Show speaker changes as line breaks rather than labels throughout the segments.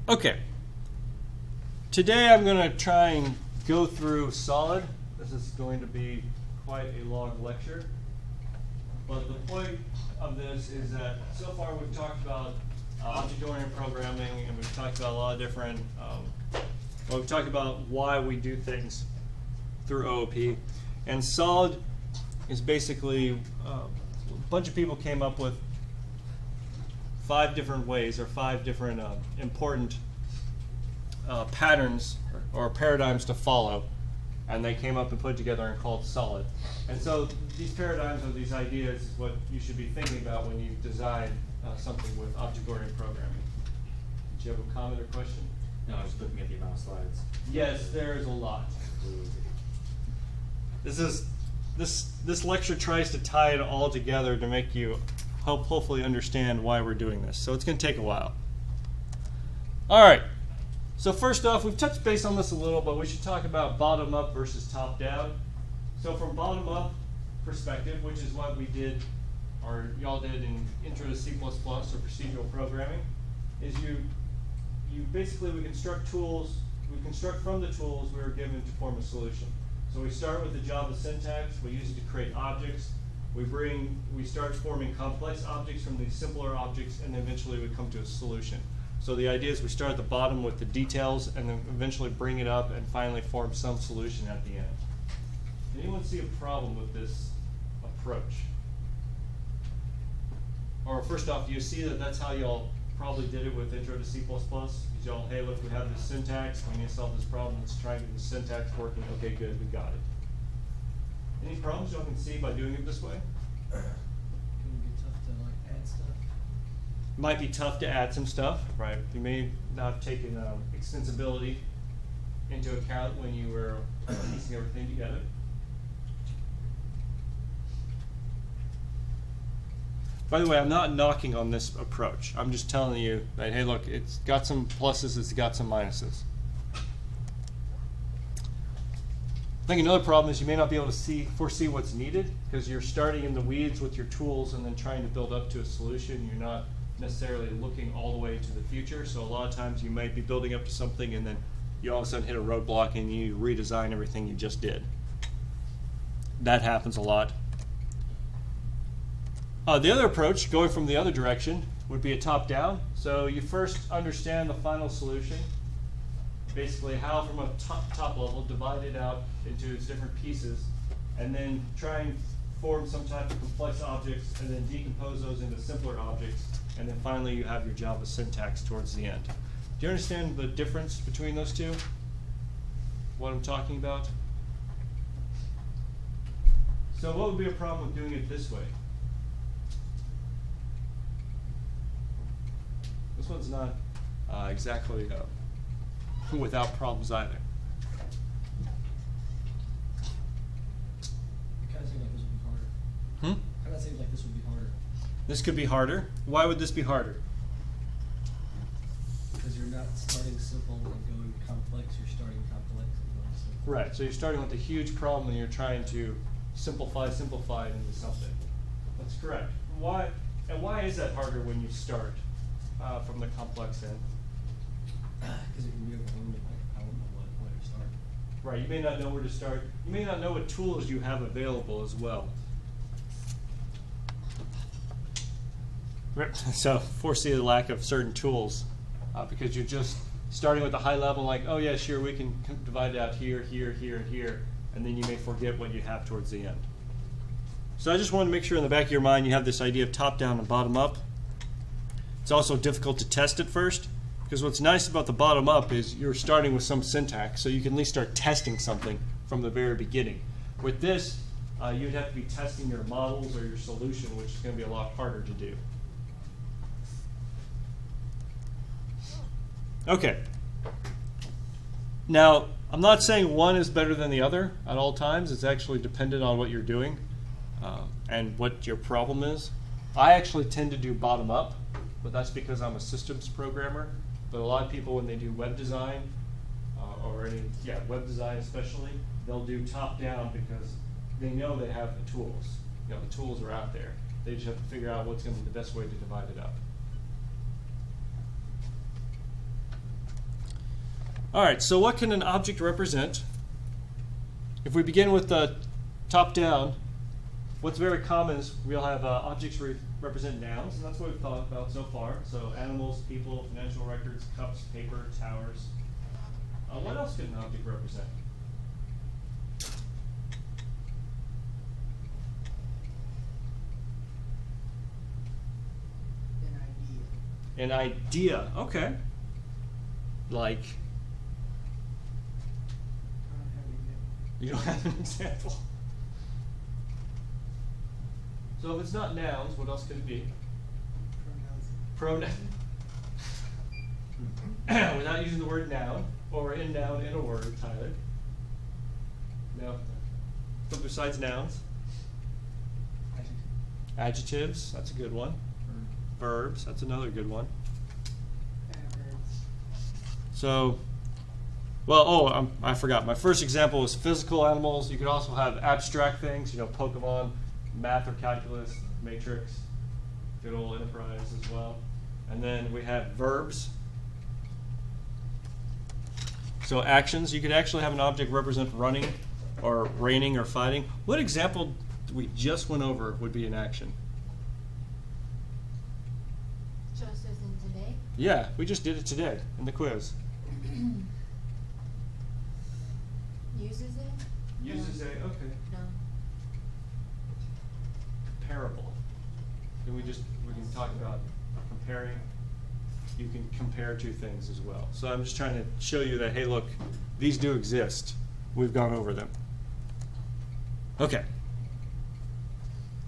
Okay. Today I'm going to try and go through solid. This is going to be quite a long lecture. But the point of this is that so far we've talked about object-oriented programming, and we've talked about a lot of different, we've talked about why we do things through OOP. And solid is basically, a bunch of people came up with 5 different ways, or 5 different important patterns or paradigms to follow, and they came up and put together and called solid. And so these paradigms or these ideas is what you should be thinking about when you design something with object-oriented programming. Did you have a comment or question?
No, I was looking at the amount of slides.
Yes, there is a lot. This lecture tries to tie it all together to make you hopefully understand why we're doing this. So it's going to take a while. All right. So first off, we've touched base on this a little, but we should talk about bottom-up versus top-down. So from bottom-up perspective, which is what we did, or y'all did in Intro to C++ or procedural programming, is we construct tools. We construct from the tools we were given to form a solution. So we start with the Java syntax. We use it to create objects. We start forming complex objects from these simpler objects, and eventually we come to a solution. So the idea is we start at the bottom with the details, and then eventually bring it up and finally form some solution at the end. Anyone see a problem with this approach? Or first off, do you see that that's how y'all probably did it with Intro to C++? Because y'all, hey, look, we have this syntax. We need to solve this problem. Let's try and get the syntax working. Okay, good, we got it. Any problems y'all can see by doing it this way? Might be tough to add some stuff, right? You may not have taken extensibility into account when you were piecing everything together. By the way, I'm not knocking on this approach. I'm just telling you that, hey, look, it's got some pluses, it's got some minuses. I think another problem is you may not be able to foresee what's needed, because you're starting in the weeds with your tools and then trying to build up to a solution. You're not necessarily looking all the way to the future. So a lot of times you might be building up to something and then you all of a sudden hit a roadblock and you redesign everything you just did. That happens a lot. The other approach, going from the other direction, would be a top-down. So you first understand the final solution, basically how from a top level, divide it out into its different pieces, and then try and form some type of complex objects, and then decompose those into simpler objects, and then finally you have your Java syntax towards the end. Do you understand the difference between those two? What I'm talking about? So what would be a problem with doing it this way? This one's not exactly without problems either.
It kind of seems like this would be harder. Kind of seems like this would be harder.
This could be harder. Why would this be harder?
Because you're not starting simple and going complex. You're starting complex and going simple.
Right. So you're starting with a huge problem and you're trying to simplify it into something. That's correct. Why? And why is that harder when you start from the complex end?
Because it can be overwhelming. Like, I don't know where to start.
Right. You may not know where to start. You may not know what tools you have available as well. So foresee the lack of certain tools because you're just starting with a high level, like, oh yeah, sure, we can divide it out here, here, here, and here, and then you may forget what you have towards the end. So I just want to make sure in the back of your mind you have this idea of top down and bottom up. It's also difficult to test at first, because what's nice about the bottom up is you're starting with some syntax, so you can at least start testing something from the very beginning. With this, you'd have to be testing your models or your solution, which is going to be a lot harder to do. Okay. Now, I'm not saying one is better than the other at all times. It's actually dependent on what you're doing and what your problem is. I actually tend to do bottom up, but that's because I'm a systems programmer. But a lot of people, when they do web design, web design especially, they'll do top down because they know they have the tools. The tools are out there. They just have to figure out what's going to be the best way to divide it up. All right, so what can an object represent? If we begin with the top down, what's very common is we'll have objects represent nouns, and that's what we've thought about so far. So animals, people, financial records, cups, paper, towers. What else could an object represent?
An idea.
An idea, okay. Like,
I don't have an example.
you don't have an example. So if it's not nouns, what else could it be?
Pronouns.
Pronoun. Without using the word noun, or in noun in a word, Tyler. No. So besides nouns? Adjectives, that's a good one. Verbs, that's another good one. So, well, I forgot. My first example was physical animals. You could also have abstract things, Pokemon, math or calculus, matrix, good old enterprise as well. And then we have verbs. So actions, you could actually have an object represent running or raining or fighting. What example we just went over would be an action?
Just as in today?
Yeah, we just did it today in the quiz.
Uses it?
Uses a, okay.
No.
Comparable. We can talk about comparing. You can compare two things as well. So I'm just trying to show you that, hey, look, these do exist. We've gone over them. Okay.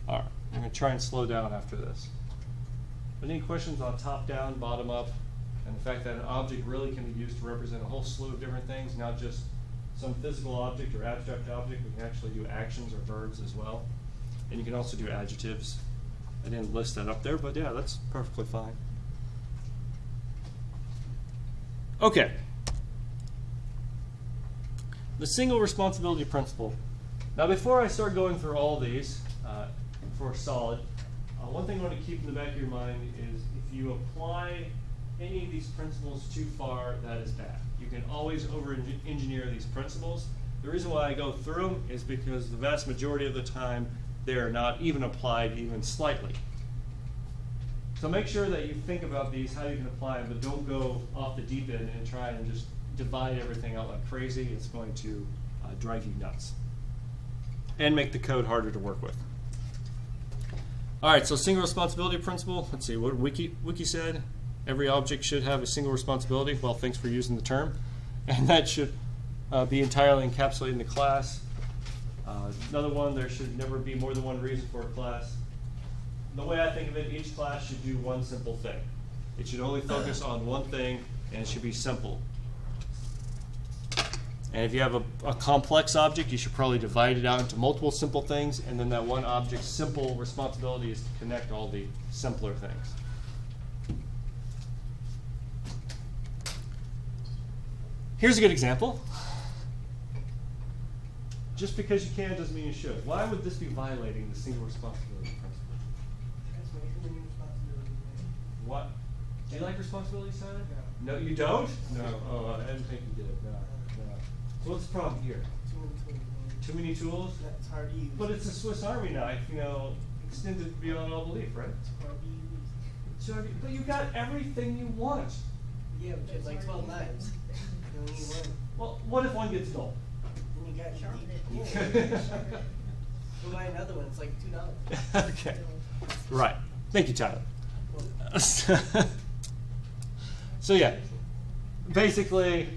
All right. I'm going to try and slow down after this. Any questions on top down, bottom up, and the fact that an object really can be used to represent a whole slew of different things, not just some physical object or abstract object. We can actually do actions or verbs as well. And you can also do adjectives. I didn't list that up there, but yeah, that's perfectly fine. Okay. The single responsibility principle. Now, before I start going through all these for solid, one thing I want to keep in the back of your mind is if you apply any of these principles too far, that is bad. You can always over-engineer these principles. The reason why I go through them is because the vast majority of the time they are not even applied even slightly. So make sure that you think about these, how you can apply them, but don't go off the deep end and try and just divide everything out like crazy. It's going to drive you nuts and make the code harder to work with. All right, so single responsibility principle. Let's see what Wiki said. Every object should have a single responsibility. Well, thanks for using the term. And that should be entirely encapsulated in the class. Another one, there should never be more than one reason for a class. The way I think of it, each class should do one simple thing. It should only focus on one thing, and it should be simple. And if you have a complex object, you should probably divide it out into multiple simple things, and then that one object's simple responsibility is to connect all the simpler things. Here's a good example. Just because you can doesn't mean you should. Why would this be violating the single responsibility principle?
Transformation and responsibility.
What? Do you like responsibility, Simon?
No.
No, you don't? No. Oh, I didn't think you did. No. So what's the problem here? Too many tools?
It's hard to use.
But it's a Swiss Army knife, extended beyond all belief, right?
It's hard to use.
So, but you got everything you want.
Yeah, but you have like 12 knives. You only need one.
Well, what if one gets dull?
Then you got Go buy another one. It's like $2.
Okay. Right. Thank you, Tyler. So yeah, basically,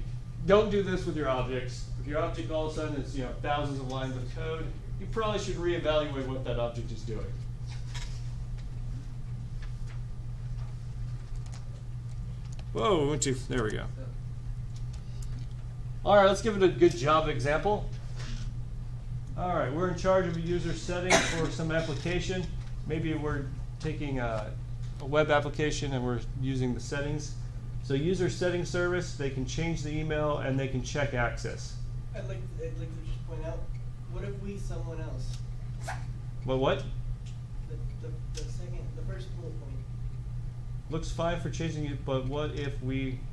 don't do this with your objects. If your object all of a sudden is thousands of lines of code, you probably should reevaluate what that object is doing. Whoa, there we go. All right, let's give it a good Java example. All right, we're in charge of a user setting for some application. Maybe we're taking a web application and we're using the settings. So user setting service, they can change the email and they can check access.
I'd like to just point out, what if we someone else?
Well, what?
The first bullet point.
looks fine for changing it, but what if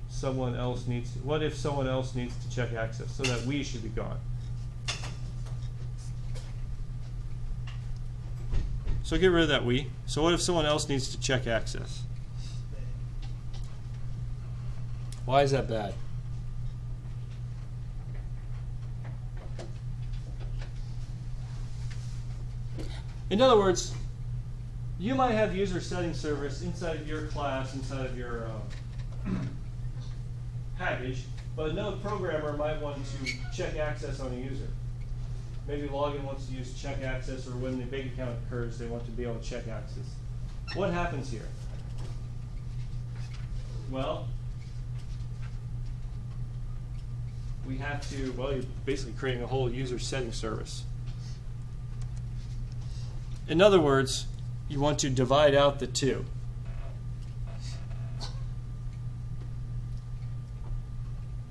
someone else needs to check access, so that we should be gone? So get rid of that we. So what if someone else needs to check access? Why is that bad? In other words, you might have user setting service inside of your class, inside of your package, but another programmer might want to check access on a user. Maybe login wants to use check access, or when the bank account occurs, they want to be able to check access. What happens here? Well, we have to, well, you're basically creating a whole user setting service. In other words, you want to divide out the two.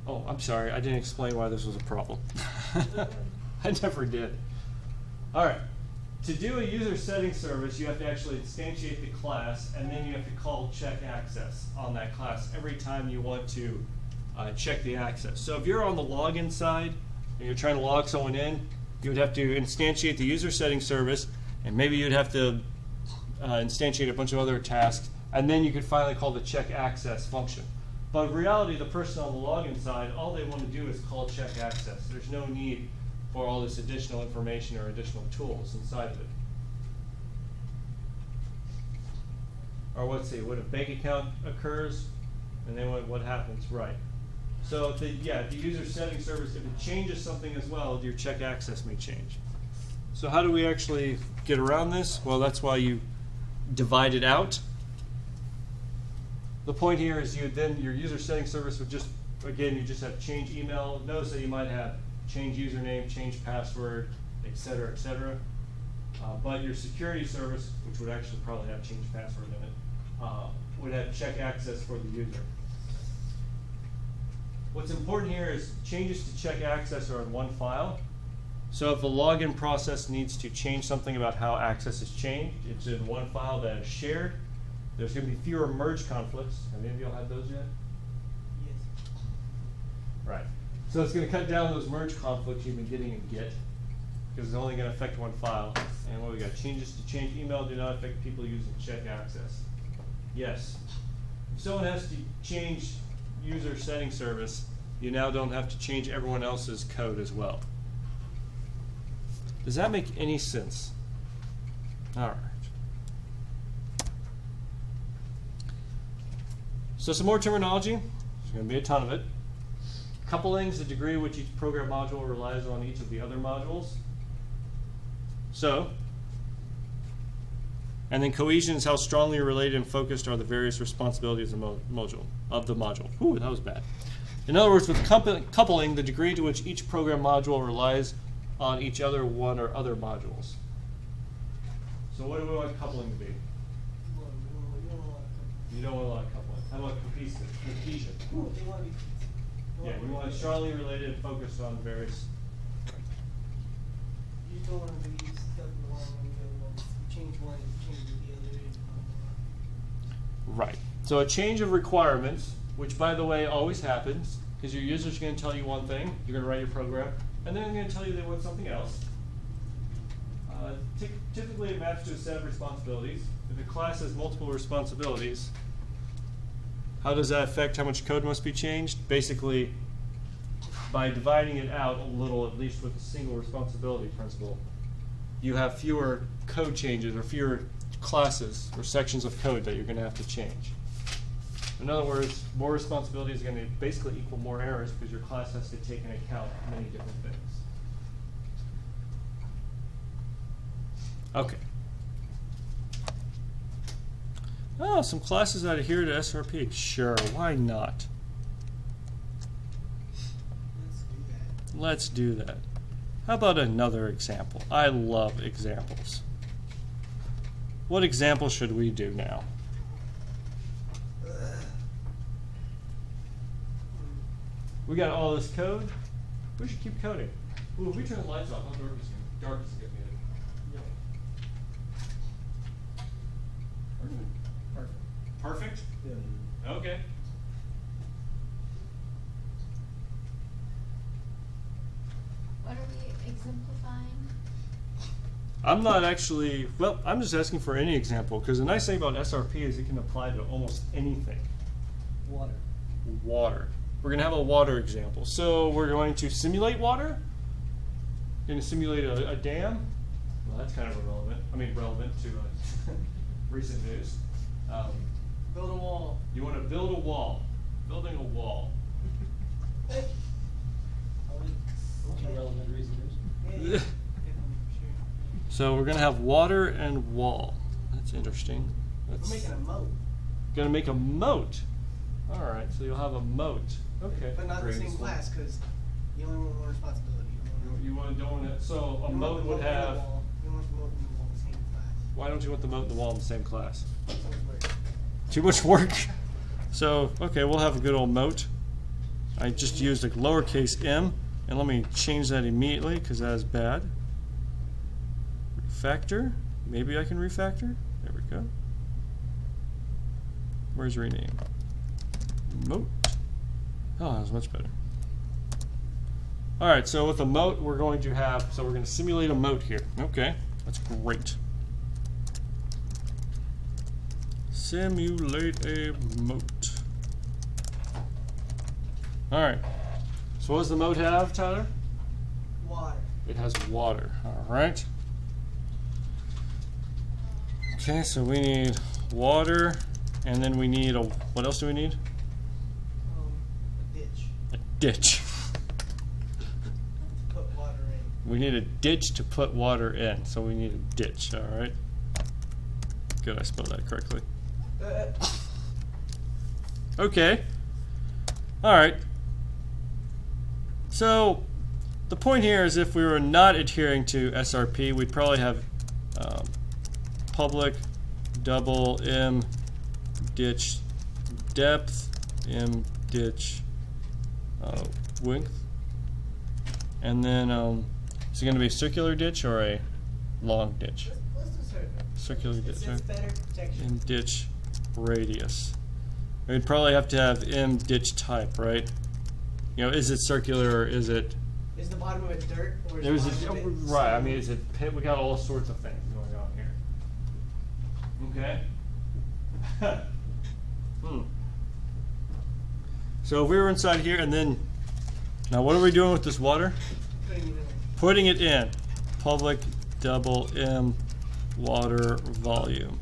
Oh, I'm sorry, I didn't explain why this was a problem. I never did. All right, to do a user setting service, you have to actually instantiate the class, and then you have to call check access on that class every time you want to check the access. So if you're on the login side and you're trying to log someone in, you would have to instantiate the user setting service, and maybe you'd have to instantiate a bunch of other tasks, and then you could finally call the check access function. But in reality, the person on the login side, all they want to do is call check access. There's no need for all this additional information or additional tools inside of it. Or let's see, when a bank account occurs, and then what happens, right. So the user setting service, if it changes something as well, your check access may change. So how do we actually get around this? Well, that's why you divide it out. The point here is your user setting service would just, again, you just have change email. Notice that you might have change username, change password, et cetera, et cetera. But your security service, which would actually probably have change password in it, would have check access for the user. What's important here is changes to check access are in one file. So if the login process needs to change something about how access is changed, it's in one file that is shared. There's going to be fewer merge conflicts. Have any of y'all had those yet?
Yes.
Right. So it's going to cut down those merge conflicts you've been getting in Git, because it's only going to affect one file. And what we got? Changes to change email do not affect people using check access. Yes. If someone has to change user setting service, you now don't have to change everyone else's code as well. Does that make any sense? All right. So some more terminology. There's going to be a ton of it. Coupling is the degree to which each program module relies on each of the other modules. So, and then cohesion is how strongly related and focused are the various responsibilities of the module. Ooh, that was bad. In other words, with coupling, the degree to which each program module relies on each other one or other modules. So what do we want coupling to be? You don't want a lot of coupling. How about cohesion? Yeah, you want it strongly related and focused on various.
You don't want to be stuck in one and you change one and change the other.
Right. So a change of requirements, which by the way always happens, because your user's going to tell you one thing, you're going to write your program, and then they're going to tell you they want something else. Typically it maps to a set of responsibilities. If a class has multiple responsibilities, how does that affect how much code must be changed? Basically, by dividing it out a little, at least with a single responsibility principle, you have fewer code changes or fewer classes or sections of code that you're going to have to change. In other words, more responsibility is going to basically equal more errors because your class has to take into account many different things. Okay. Oh, some classes that adhere to SRP. Sure, why not? Let's do that. How about another example? I love examples. What example should we do now? We got all this code. We should keep coding. Ooh, if we turn the lights off, how dark is it going to get? Perfect. Okay.
What are we exemplifying?
I'm not actually, well, I'm just asking for any example, because the nice thing about SRP is it can apply to almost anything.
Water.
Water. We're going to have a water example. So we're going to simulate water. Going to simulate a dam. Well, that's kind of irrelevant. I mean, relevant to recent news.
Build a wall.
You want to build a wall. Building a wall.
Irrelevant reasons.
So we're going to have water and wall. That's interesting.
We're making a moat.
Going to make a moat. All right, so you'll have a moat. Okay.
But not in the same class, because you only want one responsibility.
You want to don't want it. So a
You
moat
want the
would
moat and the
have.
wall. You want the moat and the wall in the same class.
Why don't you want the moat and the wall in the same class?
So much work.
Too much work. So okay, we'll have a good old moat. I just used a lowercase m, and let me change that immediately because that is bad. Refactor. Maybe I can refactor. There we go. Where's rename? Moat. Oh, that was much better. All right, so with a moat, we're going to have, so we're going to simulate a moat here. Okay, that's great. Simulate a moat. All right, so what does the moat have, Tyler?
Water.
It has water, all right. Okay, so we need water, and then we need a, what else do we need?
A ditch.
A ditch.
Put water in.
We need a ditch to put water in, so we need a ditch, all right? Good, I spelled that correctly. Okay. All right. So the point here is if we were not adhering to SRP, we'd probably have public double m ditch depth m ditch width, and then is it going to be a circular ditch or a long ditch?
Let's do circular.
Circular ditch.
It's better protection.
M ditch radius. We'd probably have to have M ditch type, right? You know, is it circular or is it?
Is the bottom of it dirt or is
There's
the bottom of it
right. I
sand?
mean, is it pit? We got all sorts of things going on here. Okay. So if we were inside here, and then now what are we doing with this water?
Putting it in.
Putting it in. Public double M water volume.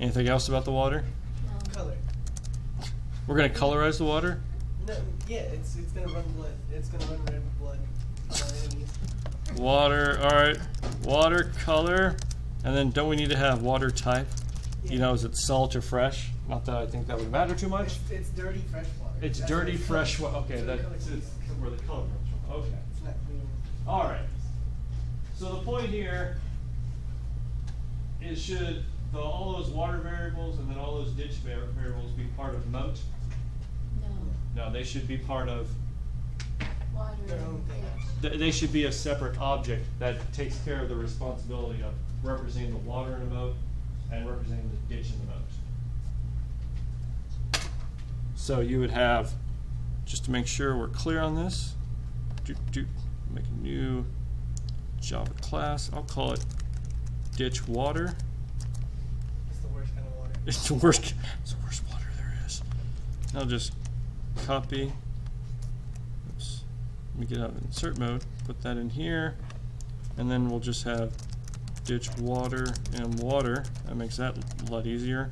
Anything else about the water?
No.
Color.
We're gonna colorize the water.
No, yeah, it's gonna run blood. It's gonna run red blood on our enemies.
Water, all right. Water color, and then don't we need to have water type? You
Yeah.
know, is it salt or fresh? Not that I think that would matter too much.
It's dirty fresh water.
It's
That's
dirty
what it's
fresh
called.
water. Okay,
That's
that's
what it's called.
where the color comes from. Okay.
It's not clean.
All right. So the point here is should all those water variables and then all those ditch variables be part of moat?
No.
No, they should be part of.
Water.
Their own thing.
They should be a separate object that takes care of the responsibility of representing the water in a moat and representing the ditch in the moat. So you would have, just to make sure we're clear on this, make a new Java class. I'll call it ditch water.
It's the worst kind of water.
It's the worst water there is. I'll just copy. Oops. Let me get out of insert mode. Put that in here, and then we'll just have ditch water and water. That makes that a lot easier.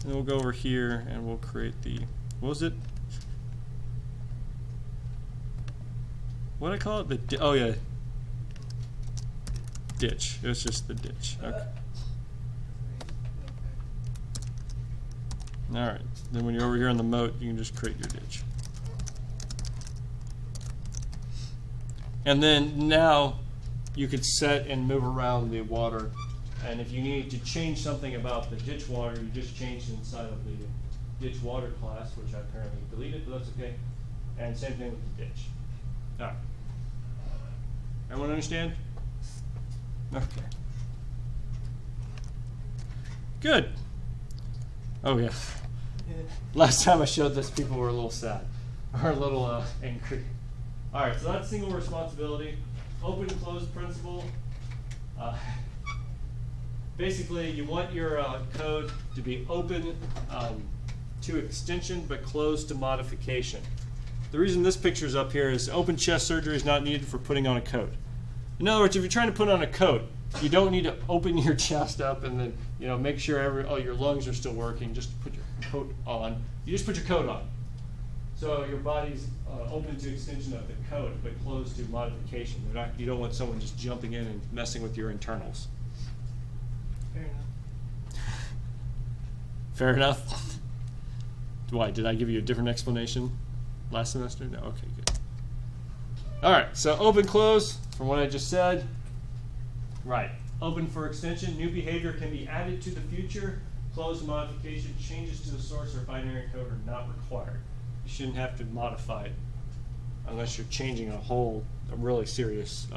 And then we'll go over here and we'll create the. What was it? What did I call it? Oh yeah. Ditch. It was just the ditch. Okay. All right. Then when you're over here on the moat, you can just create your ditch. And then now you could set and move around the water. And if you need to change something about the ditch water, you just change it inside of the ditch water class, which I apparently deleted, but that's okay. And same thing with the ditch. All right. Everyone understand? Okay. Good. Oh yeah. Last time I showed this, people were a little sad or a little angry. All right, so that's single responsibility. Open and close principle. Basically, you want your code to be open to extension but closed to modification. The reason this picture is up here is open chest surgery is not needed for putting on a coat. In other words, if you're trying to put on a coat, you don't need to open your chest up and then make sure your lungs are still working. Just put your coat on. You just put your coat on. So your body's open to extension of the coat, but closed to modification. You don't want someone just jumping in and messing with your internals. Fair enough. Fair enough? Why, did I give you a different explanation last semester? No? Okay, good. All right, so open, close, from what I just said. Right, open for extension. New behavior can be added to the future. Closed modification, changes to the source or binary code are not required. You shouldn't have to modify it unless you're changing a really serious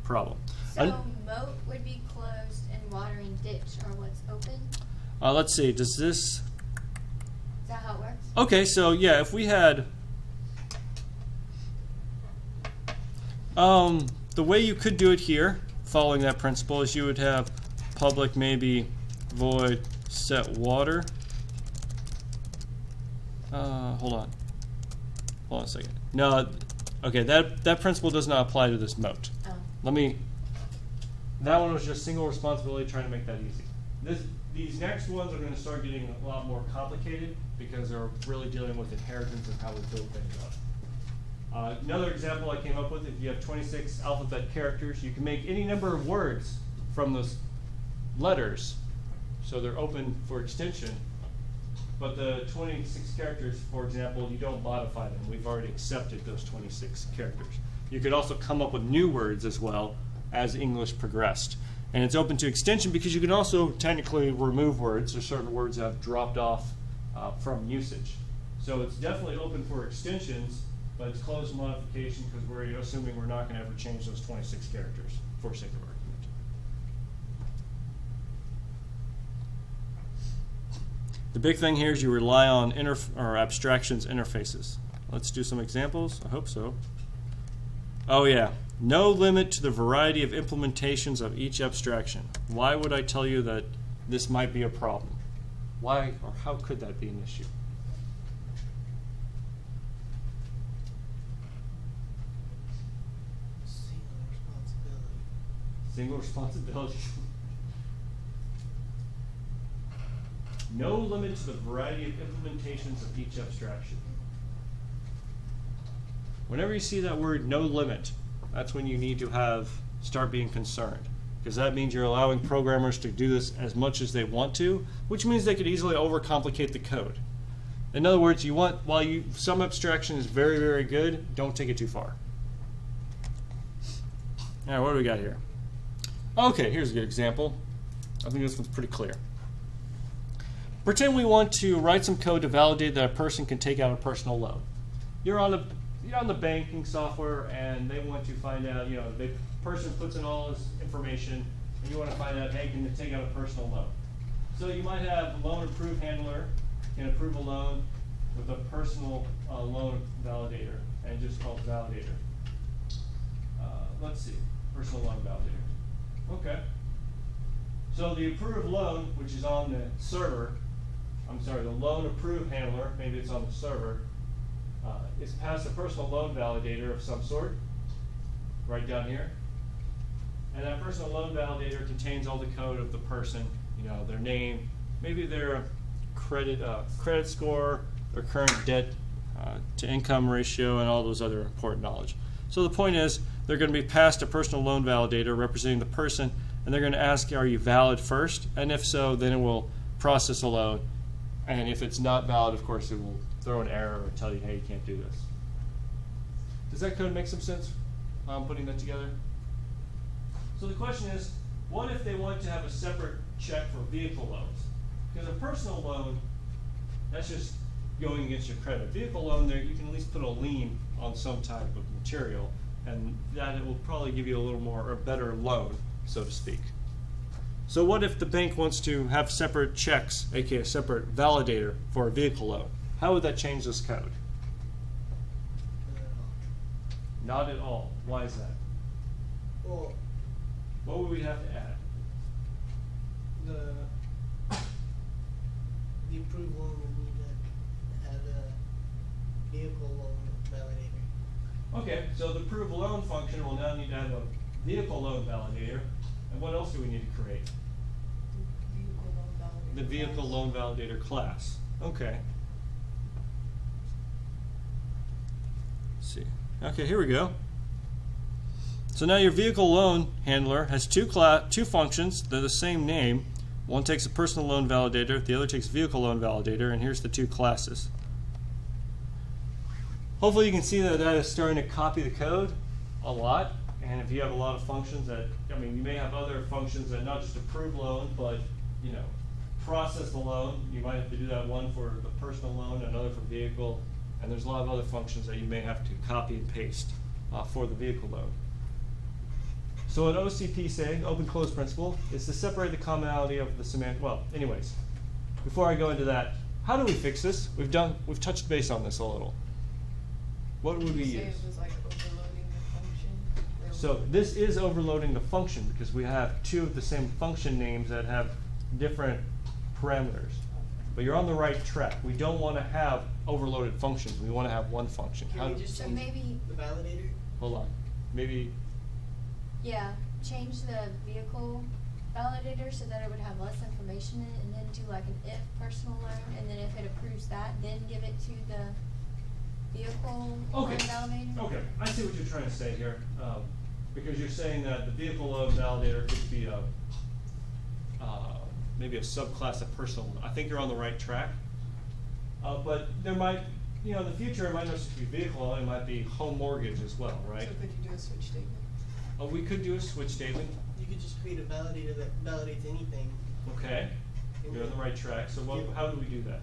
problem.
So moat would be closed and watering ditch are what's open?
Let's see, does this...
Is that how it works?
Okay, so yeah, if we had... the way you could do it here, following that principle, is you would have public maybe void set water. Hold on a second. No, okay, that principle does not apply to this moat.
Oh.
That one was just single responsibility, trying to make that easy. These next ones are going to start getting a lot more complicated because they're really dealing with inheritance and how we build things up. Another example I came up with, if you have 26 alphabet characters, you can make any number of words from those letters, so they're open for extension. But the 26 characters, for example, you don't modify them. We've already accepted those 26 characters. You could also come up with new words as well as English progressed. And it's open to extension because you can also technically remove words. There's certain words that have dropped off from usage. So it's definitely open for extensions, but it's closed to modification because we're assuming we're not going to ever change those 26 characters for sake of argument. The big thing here is you rely on abstractions interfaces. Let's do some examples. I hope so. Oh yeah, no limit to the variety of implementations of each abstraction. Why would I tell you that this might be a problem? Why or how could that be an issue? Single responsibility. No limit to the variety of implementations of each abstraction. Whenever you see that word no limit, that's when you need to start being concerned, because that means you're allowing programmers to do this as much as they want to, which means they could easily overcomplicate the code. In other words, some abstraction is very, very good, don't take it too far. All right, what do we got here? Okay, here's a good example. I think this one's pretty clear. Pretend we want to write some code to validate that a person can take out a personal loan. You're on the banking software, and they want to find out, the person puts in all this information, and you want to find out, hey, can they take out a personal loan? So you might have a loan approve handler can approve a loan with a personal loan validator, and just call it validator. Let's see, personal loan validator. Okay. So the approved loan, which is on the server, the loan approve handler, maybe it's on the server, is passed a personal loan validator of some sort, right down here. And that personal loan validator contains all the code of the person, their name, maybe their credit score, their current debt to income ratio, and all those other important knowledge. So the point is, they're going to be passed a personal loan validator representing the person, and they're going to ask, are you valid first? And if so, then it will process a loan. And if it's not valid, of course, it will throw an error or tell you, hey, you can't do this. Does that code make some sense? I'm putting that together. So the question is, what if they want to have a separate check for vehicle loans? Because a personal loan, that's just going against your credit. Vehicle loan, there you can at least put a lien on some type of material, and that it will probably give you a little more or better loan, so to speak. So what if the bank wants to have separate checks, aka a separate validator for a vehicle loan? How would that change this code? Not at all. Why is that?
Well,
What would we have to add?
the approved loan would need to have a vehicle loan validator.
Okay, so the prove loan function will now need to have a vehicle loan validator. And what else do we need to create? The vehicle loan validator class. Okay. Let's see. Okay, here we go. So now your vehicle loan handler has two functions. They're the same name. One takes a personal loan validator, the other takes vehicle loan validator, and here's the two classes. Hopefully you can see that that is starting to copy the code a lot. And if you have a lot of functions that, I mean, you may have other functions that not just approve loan, but, you know, process the loan. You might have to do that one for the personal loan, another for vehicle, and there's a lot of other functions that you may have to copy and paste for the vehicle loan. So an OCP saying, open close principle, is to separate the commonality of the semantic. Well, anyways, before I go into that, how do we fix this? We've touched base on this a little. What would we use?
It was like overloading the function.
So this is overloading the function because we have two of the same function names that have different parameters. But you're on the right track. We don't want to have overloaded functions. We want to have one function.
Can we just
So
change
maybe-
the validator?
Hold on. Maybe.
Yeah, change the vehicle validator so that it would have less information in it, and then do like an if personal loan, and then if it approves that, then give it to the vehicle loan
Okay.
validator.
Okay. I see what you're trying to say here. Because you're saying that the vehicle loan validator could be a maybe a subclass of personal loan. I think you're on the right track. But there might, you know, in the future, it might not just be vehicle loan, it might be home mortgage as well, right?
So could you do a switch statement?
We could do a switch statement.
You could just create a validator that validates anything.
Okay. You're on the right track. So what, how do we do that?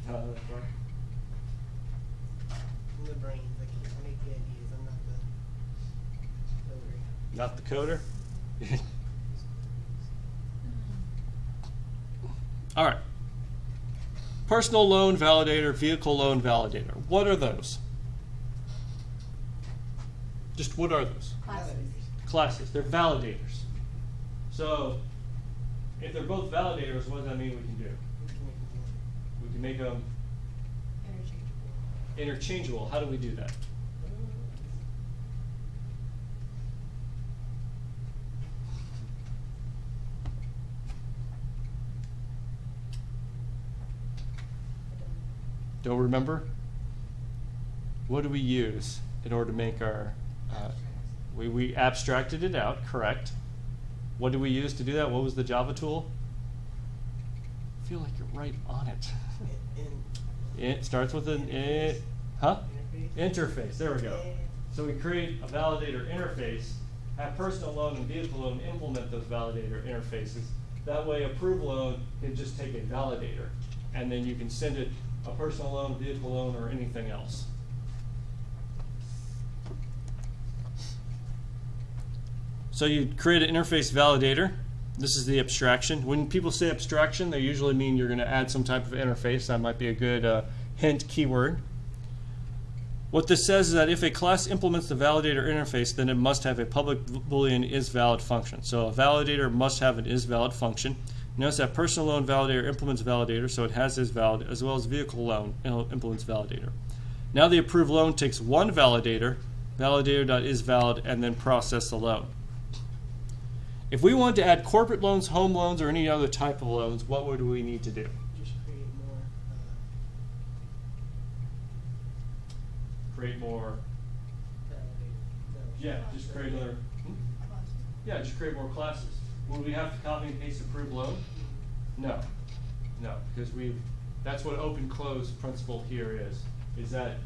I don't know that part.
That's right.
I'm the brains. I make the ideas. I'm not the
Not
coder.
the coder? All right. Personal loan validator, vehicle loan validator. What are those? Just what are those?
Classes.
Classes. They're validators. So if they're both validators, what does that mean we can do? We can make them
Interchangeable.
interchangeable. How do we do that? Don't remember? What do we use in order to make our, we abstracted it out, correct. What did we use to do that? What was the Java tool? I feel like you're right on it. It starts with an, interface, there we go. So we create a validator interface, have personal loan and vehicle loan implement those validator interfaces. That way approve loan can just take a validator, and then you can send it a personal loan, vehicle loan, or anything else. So you create an interface validator. This is the abstraction. When people say abstraction, they usually mean you're going to add some type of interface. That might be a good hint keyword. What this says is that if a class implements the validator interface, then it must have a public Boolean isValid function. So a validator must have an isValid function. Notice that personal loan validator implements validator, so it has isValid, as well as vehicle loan implements validator. Now the approved loan takes one validator, validator.isValid, and then process the loan. If we want to add corporate loans, home loans, or any other type of loans, what would we need to do?
Just create more.
Create more. Yeah, just create another. Yeah, just create more classes. Would we have to copy and paste approved loan? No, no, because that's what open close principle here is that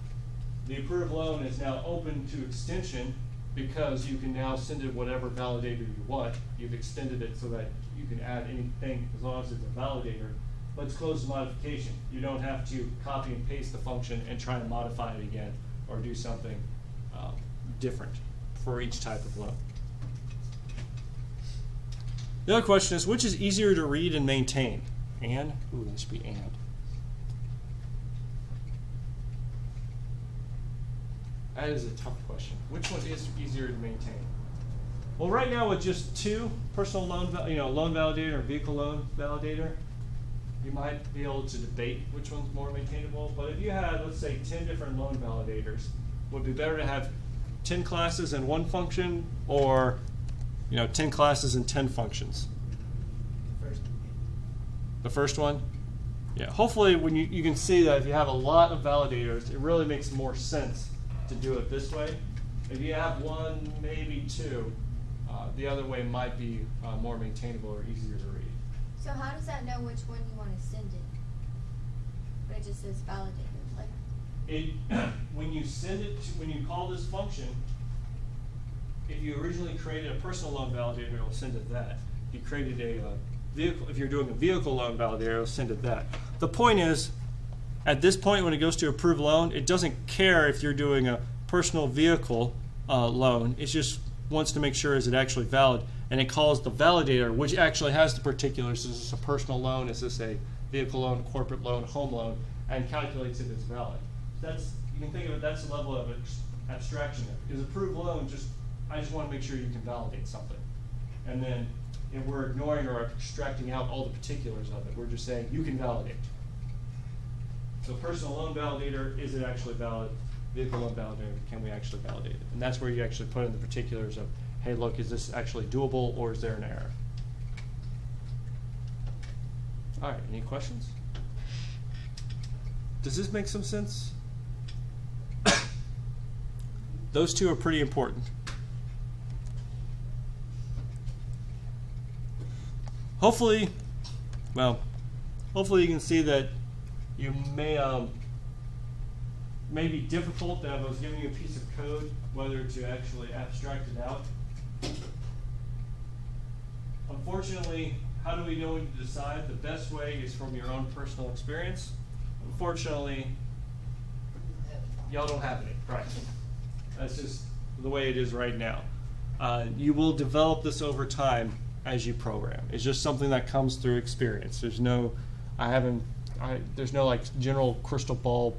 the approved loan is now open to extension because you can now send it whatever validator you want. You've extended it so that you can add anything as long as it's a validator, but it's closed to modification. You don't have to copy and paste the function and try to modify it again or do something different for each type of loan. The other question is, which is easier to read and maintain? And? Ooh, that should be and. That is a tough question. Which one is easier to maintain? Well, right now with just two, personal loan, loan validator or vehicle loan validator, you might be able to debate which one's more maintainable. But if you had, let's say, 10 different loan validators, would it be better to have 10 classes and one function, or 10 classes and 10 functions?
First.
The first one? Yeah. Hopefully, when you can see that if you have a lot of validators, it really makes more sense to do it this way. If you have one, maybe two, the other way might be more maintainable or easier to read.
So how does that know which one you want to send it? But it just says validated.
When you send it to, when you call this function, if you originally created a personal loan validator, it'll send it that. If you created a vehicle, if you're doing a vehicle loan validator, it'll send it that. The point is, at this point, when it goes to approve loan, it doesn't care if you're doing a personal vehicle loan. It just wants to make sure is it actually valid, and it calls the validator, which actually has the particulars. Is this a personal loan? Is this a vehicle loan, corporate loan, home loan, and calculates if it's valid. That's, you can think of it, that's the level of abstraction. Is approved loan just, I just want to make sure you can validate something. And then if we're ignoring or extracting out all the particulars of it, we're just saying you can validate. So personal loan validator, is it actually valid? Vehicle loan validator, can we actually validate it? And that's where you actually put in the particulars of, hey, look, is this actually doable or is there an error? All right, any questions? Does this make some sense? Those two are pretty important. Hopefully you can see that you may be difficult that if I was giving you a piece of code, whether to actually abstract it out. Unfortunately, how do we know when to decide? The best way is from your own personal experience. Unfortunately, y'all don't have any, right? That's just the way it is right now. You will develop this over time as you program. It's just something that comes through experience. There's no, there's no like general crystal ball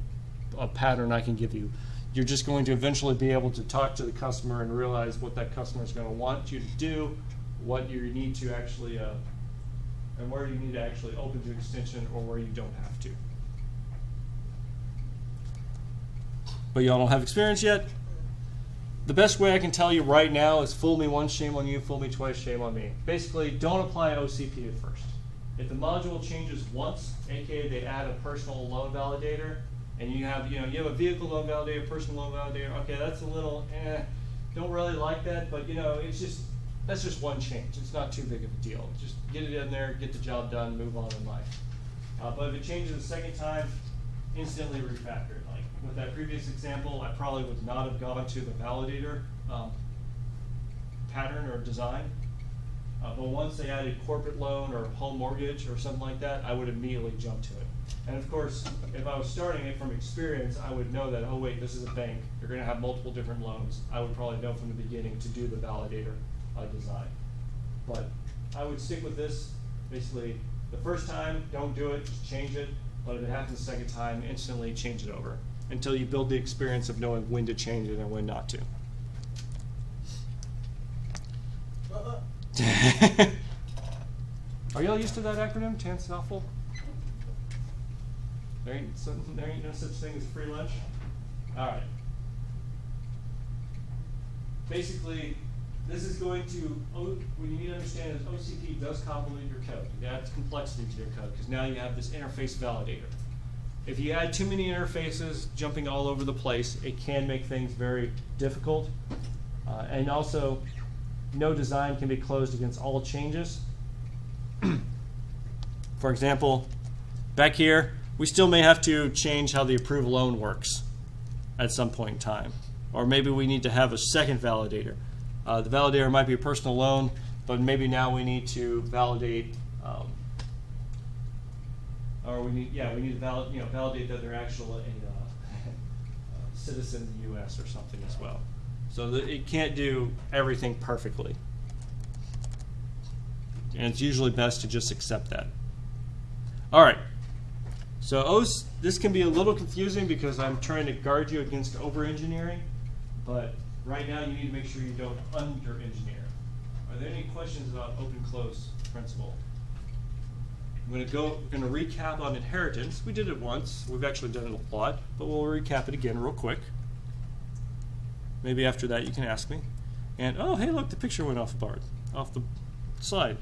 pattern I can give you. You're just going to eventually be able to talk to the customer and realize what that customer is going to want you to do, what you need to actually, and where you need to actually open to extension or where you don't have to. But y'all don't have experience yet? The best way I can tell you right now is fool me once, shame on you, fool me twice, shame on me. Basically, don't apply OCP at first. If the module changes once, aka they add a personal loan validator, and you have a vehicle loan validator, personal loan validator, okay, that's a little don't really like that, but that's just one change. It's not too big of a deal. Just get it in there, get the job done, move on in life. But if it changes the second time, instantly refactor it. Like with that previous example, I probably would not have gone to the validator pattern or design. But once they added corporate loan or home mortgage or something like that, I would immediately jump to it. And of course, if I was starting it from experience, I would know that, oh wait, this is a bank. You're going to have multiple different loans. I would probably know from the beginning to do the validator design. But I would stick with this. Basically, the first time, don't do it, just change it. But if it happens the second time, instantly change it over until you build the experience of knowing when to change it and when not to. Are y'all used to that acronym, TANSOFL? There ain't no such thing as free lunch? All right. Basically, this is going to, what you need to understand is OCP does complement your code. It adds complexity to your code because now you have this interface validator. If you add too many interfaces jumping all over the place, it can make things very difficult. And also, no design can be closed against all changes. For example, back here, we still may have to change how the approved loan works at some point in time. Or maybe we need to have a second validator. The validator might be a personal loan, but maybe now we need to validate, or we need to validate that they're actually a citizen of the U.S. or something as well. So that it can't do everything perfectly. And it's usually best to just accept that. All right. So this can be a little confusing because I'm trying to guard you against over-engineering, but right now you need to make sure you don't under-engineer. Are there any questions about open-close principle? We're going to recap on inheritance. We did it once. We've actually done it a lot, but we'll recap it again real quick. Maybe after that you can ask me. And oh, hey, look, the picture went off the slide.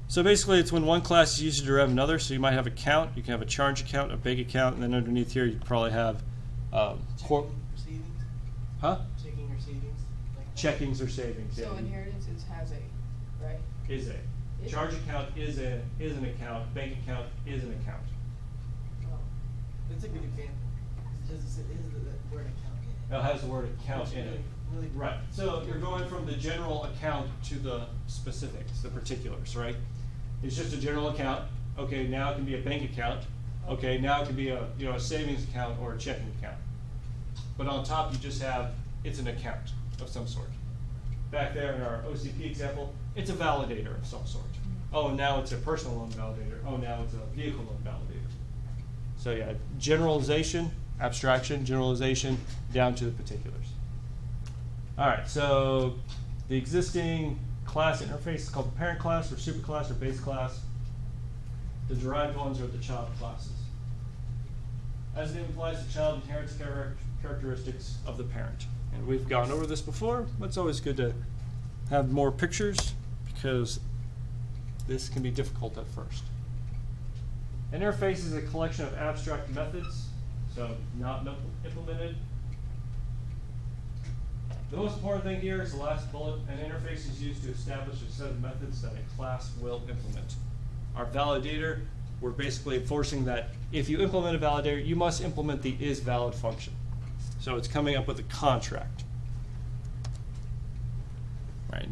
So basically, it's when one class is used to derive another. So you might have a count. You can have a charge account, a bank account, and then underneath here you probably have
Checking savings?
huh?
Checking or savings? Like
Checkings or savings.
So
Yeah.
inheritance is has a, right?
Is a
Is
charge
it?
account is an account. Bank account is an account.
Oh.
That's a good example. It is the word account in it.
It has the word account
It's
in it.
really
Right. So you're going from the general account to the specifics, the particulars, right? It's just a general account. Okay, now it can be a bank account. Okay, now it can be a savings account or a checking account. But on top you just have it's an account of some sort. Back there in our OCP example, it's a validator of some sort. Oh, and now it's a personal loan validator. Oh, now it's a vehicle loan validator. So yeah, generalization, abstraction, generalization, down to the particulars. All right, so the existing class interface is called the parent class or superclass or base class. The derived ones are the child classes. As the name implies, the child inherits characteristics of the parent. And we've gone over this before, but it's always good to have more pictures because this can be difficult at first. An interface is a collection of abstract methods, so not implemented. The most important thing here is the last bullet. An interface is used to establish a set of methods that a class will implement. Our validator, we're basically enforcing that if you implement a validator, you must implement the isValid function. So it's coming up with a contract. Right.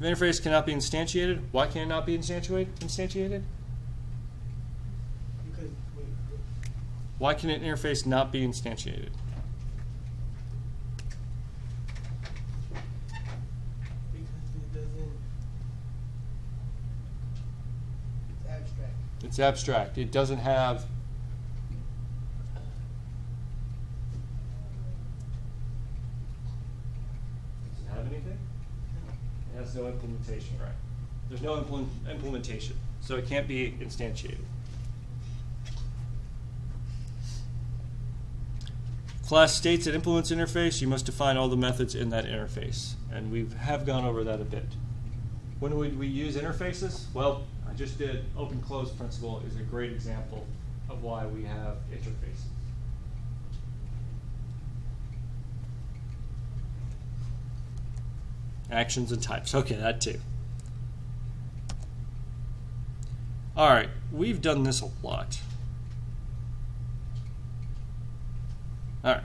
The interface cannot be instantiated. Why can it not be instantiated?
Because
Why can an interface not be instantiated?
it doesn't. It's abstract.
It's abstract. It doesn't have anything? It has no implementation, right? There's no implementation, so it can't be instantiated. Class states it implements interface. You must define all the methods in that interface, and we have gone over that a bit. When would we use interfaces? Well, I just did open-close principle is a great example of why we have interfaces. Actions and types. Okay, that too. All right, we've done this a lot. All right.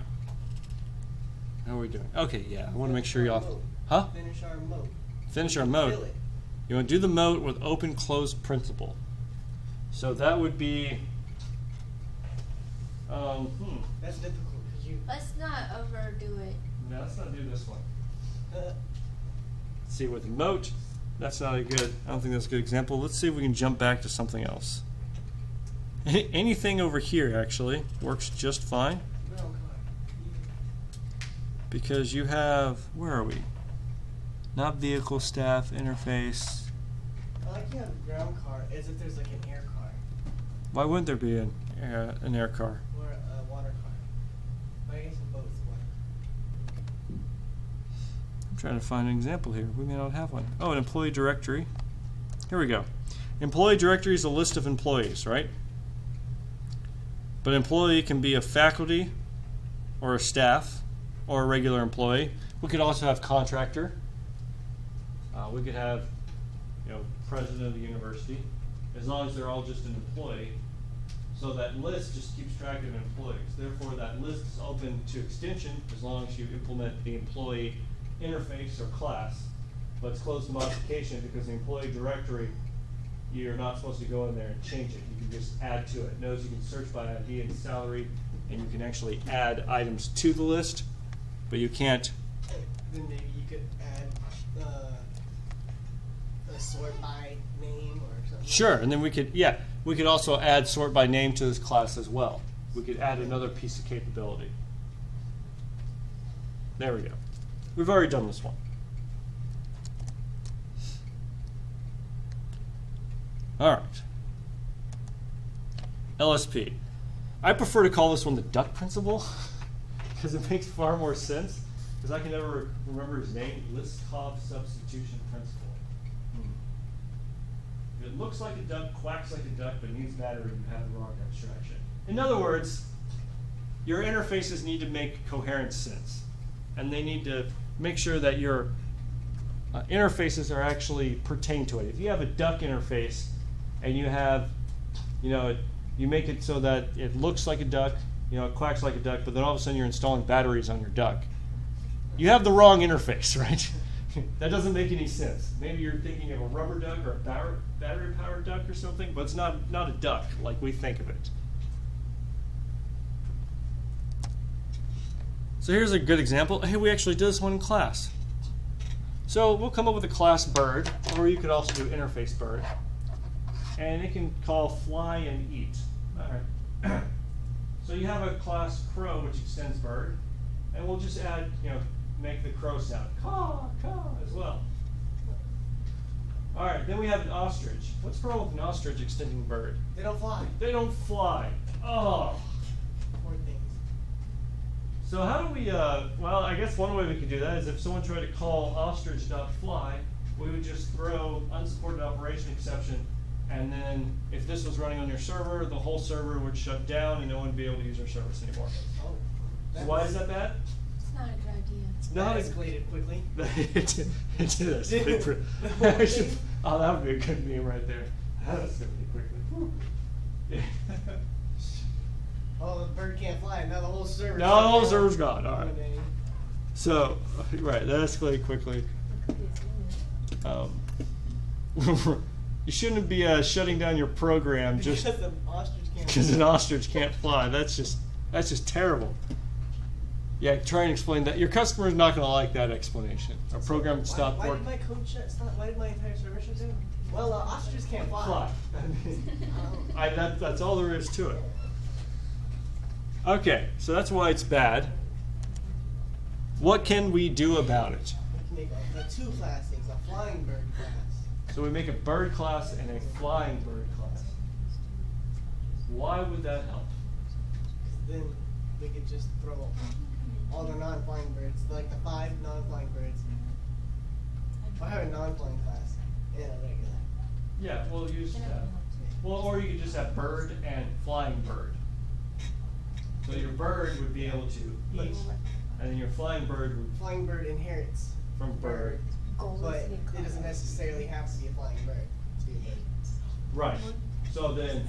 How are we doing? Okay, yeah, I want to make sure y'all. Huh?
Finish our mode.
Finish our mode.
Fill it.
You want to do the mode with open-close principle. So that would be.
That's difficult because you.
Let's not overdo it.
No, let's not do this one. See, with moat, that's not a good, I don't think that's a good example. Let's see if we can jump back to something else. Anything over here, actually, works just fine.
No, come on.
Because you have, where are we? Not vehicle, staff, interface.
I like you have a ground car as if there's like an air car
Why wouldn't there be an air car?
or a water car. But I guess in both water.
I'm trying to find an example here. We may not have one. Oh, an employee directory. Here we go. Employee directory is a list of employees, right? But employee can be a faculty or a staff or a regular employee. We could also have contractor. We could have, president of the university, as long as they're all just an employee. So that list just keeps track of employees. Therefore, that list is open to extension as long as you implement the employee interface or class. But it's closed to modification because the employee directory, you're not supposed to go in there and change it. You can just add to it. Notice you can search by ID and salary, and you can actually add items to the list, but you can't
Then maybe you could add a sort by name or something.
Sure, and then we could also add sort by name to this class as well. We could add another piece of capability. There we go. We've already done this one. All right. LSP. I prefer to call this one the duck principle because it makes far more sense because I can never remember his name. Liskov substitution principle. If it looks like a duck, quacks like a duck, but needs battery, you have the wrong abstraction. In other words, your interfaces need to make coherent sense. And they need to make sure that your interfaces are actually pertain to it. If you have a duck interface and you have, you make it so that it looks like a duck, it quacks like a duck, but then all of a sudden you're installing batteries on your duck. You have the wrong interface, right? That doesn't make any sense. Maybe you're thinking of a rubber duck or a battery-powered duck or something, but it's not a duck like we think of it. So here's a good example. Hey, we actually did this one in class. So we'll come up with a class bird, or you could also do interface bird. And it can call fly and eat. All right. So you have a class crow, which extends bird. And we'll just add, make the crow sound. Caw, caw, as well. All right, then we have an ostrich. What's wrong with an ostrich extending bird?
They don't fly.
They don't fly. Oh.
Poor things.
So how do we, well, I guess one way we could do that is if someone tried to call ostrich.fly, we would just throw unsupported operation exception, and then if this was running on your server, the whole server would shut down and no one would be able to use our service anymore.
Oh,
So why is that bad?
It's not a good idea.
It's
That
not
escalated quickly.
it is. I should, oh, that would be a good meme right there. That escalated quickly. Whew. Yeah.
Oh, the bird can't fly. Now the whole server.
Now the whole server's gone. All right. So, right, that escalated quickly. You shouldn't be shutting down your program just
because the ostrich can't.
because an ostrich can't fly. That's just terrible. Yeah, try and explain that. Your customer's not going to like that explanation. Our program would stop
Why
working.
did my code shut? Why did my entire server shut down? Well, ostriches can't fly.
That's all there is to it. Okay, so that's why it's bad. What can we do about it?
We can make two classes, a flying bird class.
So we make a bird class and a flying bird class. Why would that help?
Then we could just throw all the non-flying birds, like the 5 non-flying birds. I have a non-flying class and a regular.
Yeah, well, you just have, well, or you could just have bird and flying bird. So your bird would be able to eat, and then your flying bird would
Flying bird inherits
from bird.
but it doesn't necessarily have to be a flying bird to be a bird.
Right. So then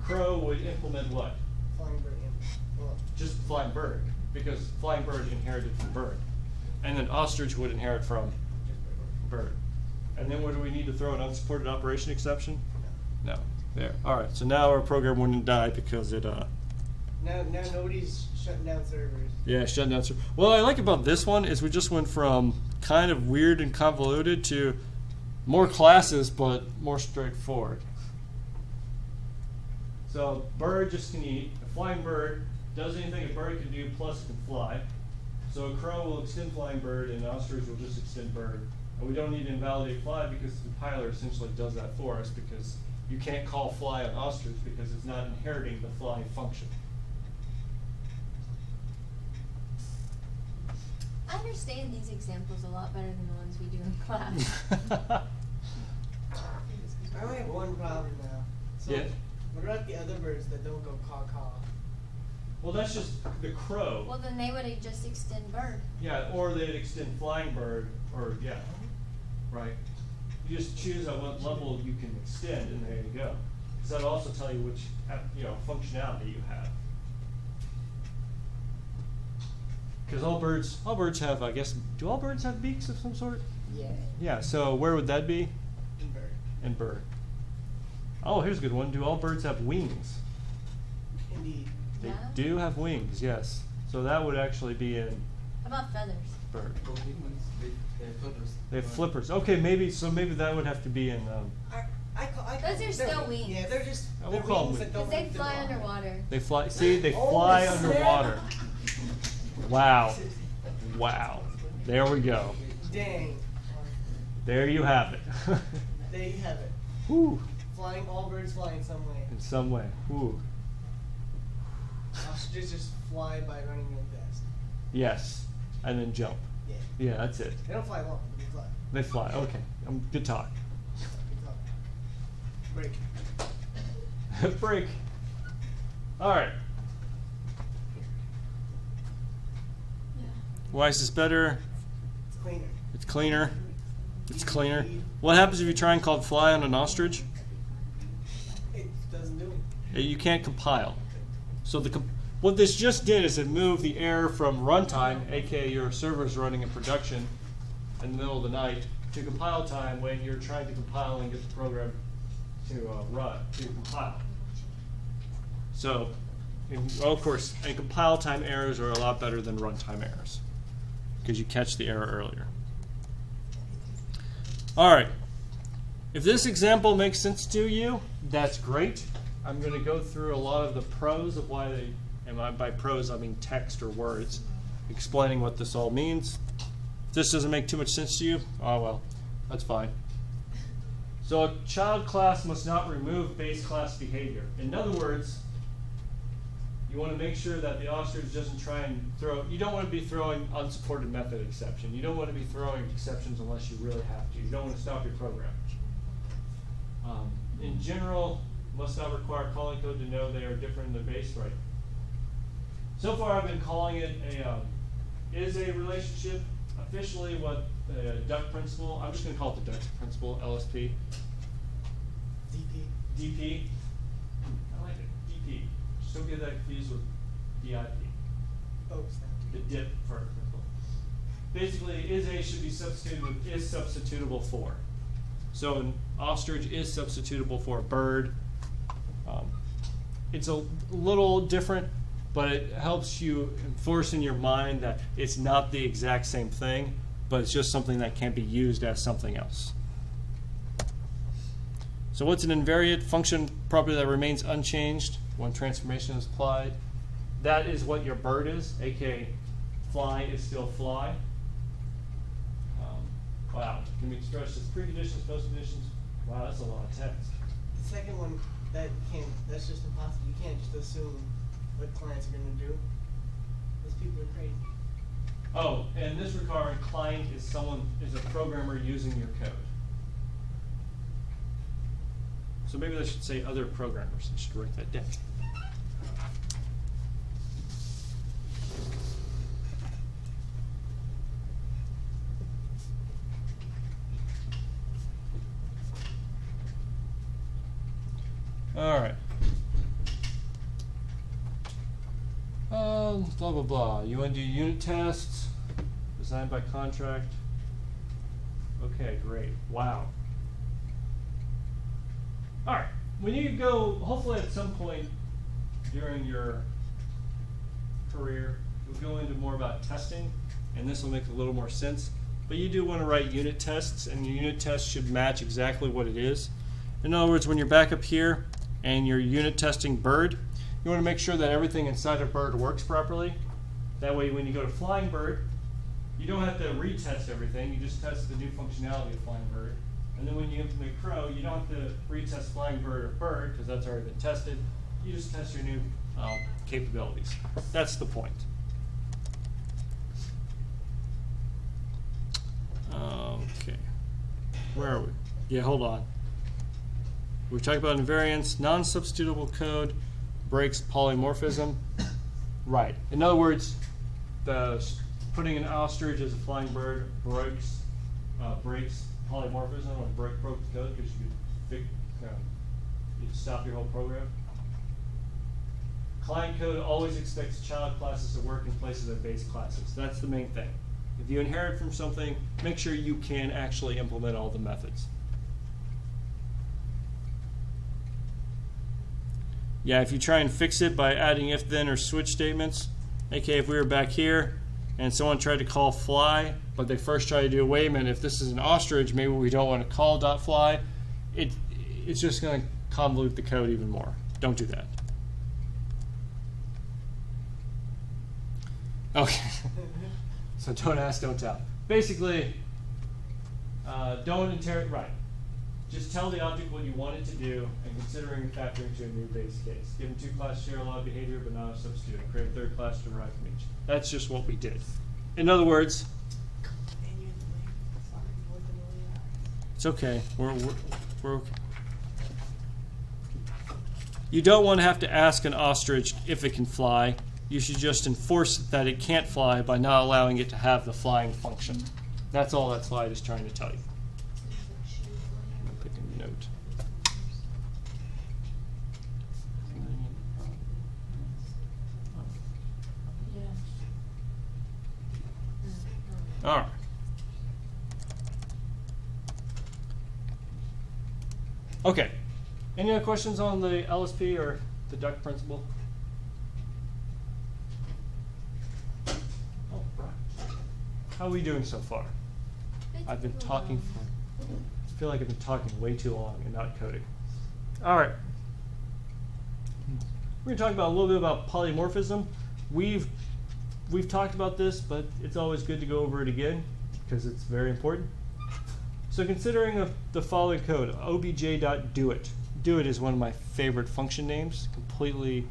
crow would implement what?
Flying bird, well,
Just flying bird, because flying bird inherited from bird. And then ostrich would inherit from
just bird.
bird. And then what do we need to throw an unsupported operation exception? No. There. All right. So now our program wouldn't die because it
Now nobody's shutting down servers.
yeah, shut down. What I like about this one is we just went from kind of weird and convoluted to more classes but more straightforward. So bird just can eat. A flying bird does anything a bird can do, plus it can fly. So a crow will extend flying bird and an ostrich will just extend bird. And we don't need to invalidate fly because the compiler essentially does that for us, because you can't call fly on ostrich because it's not inheriting the fly function.
I understand these examples a lot better than the ones we do in class.
I only have one problem now. So
Yeah.
what about the other birds that don't go caw-caw?
Well, that's just the crow.
Well, then they would just extend bird.
Yeah, or they'd extend flying bird, or yeah, right. You just choose at what level you can extend, and there you go. Because that'll also tell you which functionality you have. Because all birds have, I guess, do all birds have beaks of some sort?
Yeah.
Yeah. So where would that be?
In bird.
In bird. Oh, here's a good one. Do all birds have wings?
Indeed.
They
Yeah.
do have wings. Yes. So that would actually be in
How about feathers?
bird?
They have flippers.
They have flippers. Okay, maybe that would have to be in.
Those are still wings.
Yeah, they're just
We'll
they're
call
wings
them
that don't
Because they
move
fly
the water.
underwater.
They fly. See, they
Oh,
fly
snap.
underwater. Wow. Wow. There we go.
Dang.
There you have it.
There you have it.
Whew.
Flying, all birds fly in some way.
In some way. Whew.
Ostriches just fly by running really fast.
Yes. And then jump.
Yeah.
Yeah, that's it.
They don't fly long, but they fly.
They fly. Okay. Good talk.
Break.
Break. All right. Why is this better?
It's cleaner.
It's cleaner. It's cleaner. What happens if you try and call fly on an ostrich?
It doesn't do it.
You can't compile. So what this just did is it moved the error from runtime, aka your server's running in production in the middle of the night, to compile time when you're trying to compile and get the program to compile. So, of course, and compile time errors are a lot better than runtime errors because you catch the error earlier. All right. If this example makes sense to you, that's great. I'm going to go through a lot of the pros of why they, and by pros I mean text or words, explaining what this all means. If this doesn't make too much sense to you, oh well, that's fine. So a child class must not remove base class behavior. In other words, you want to make sure that the ostrich doesn't try and throw, you don't want to be throwing unsupported method exception. You don't want to be throwing exceptions unless you really have to. You don't want to stop your program. In general, must not require calling code to know they are different in the base, right? So far I've been calling it is a relationship. Officially what the duck principle, I'm just going to call it the duck principle, LSP. DP. I like it, DP. Just don't get that confused with DIP.
Oh, snap.
The dip for principle. Basically, is a should be substituted with is substitutable for. So an ostrich is substitutable for a bird. It's a little different, but it helps you enforce in your mind that it's not the exact same thing, but it's just something that can be used as something else. So what's an invariant function property that remains unchanged when transformation is applied? That is what your bird is, aka fly is still fly. Wow, can be expressed as preconditions, postconditions. Wow, that's a lot of text.
The second one, that's just impossible. You can't just assume what clients are going to do. Those people are crazy.
Oh, and this requiring client is a programmer using your code. So maybe I should say other programmers. I should write that down. All right. Blah, blah, blah. You want to do unit tests, designed by contract. Okay, great. Wow. All right. When you go, hopefully at some point during your career, you'll go into more about testing, and this will make a little more sense. But you do want to write unit tests, and your unit tests should match exactly what it is. In other words, when you're back up here and you're unit testing bird, you want to make sure that everything inside of bird works properly. That way when you go to flying bird, you don't have to retest everything, you just test the new functionality of flying bird. And then when you implement crow, you don't have to retest flying bird or bird because that's already been tested. You just test your new capabilities. That's the point. Okay. Where are we? Yeah, hold on. We talked about invariance, non-substitutable code, breaks polymorphism. Right. In other words, putting an ostrich as a flying bird breaks polymorphism or broke the code because you'd stop your whole program. Client code always expects child classes to work in place of their base classes. That's the main thing. If you inherit from something, make sure you can actually implement all the methods. Yeah, if you try and fix it by adding if, then, or switch statements, aka if we were back here and someone tried to call fly, but they first tried to do, wait a minute, if this is an ostrich, maybe we don't want to call .fly. It's just going to convolute the code even more. Don't do that. Okay. So don't ask, don't tell. Basically, don't interrogate. Right. Just tell the object what you want it to do, and considering and factoring to a new base case. Give them two classes share a lot of behavior, but not a substitute. Create a third class derived from each. That's just what we did. In other words, it's okay. We're okay. You don't want to have to ask an ostrich if it can fly. You should just enforce that it can't fly by not allowing it to have the flying function. That's all that slide is trying to tell you. I'm going to pick a note. All right. Okay. Any other questions on the LSP or the duck principle? All right. How are we doing so far? I've been talking for, I feel like I've been talking way too long and not coding. All right. We're going to talk about a little bit about polymorphism. We've talked about this, but it's always good to go over it again because it's very important. So considering the following code, obj.doit. Doit is one of my favorite function names, completely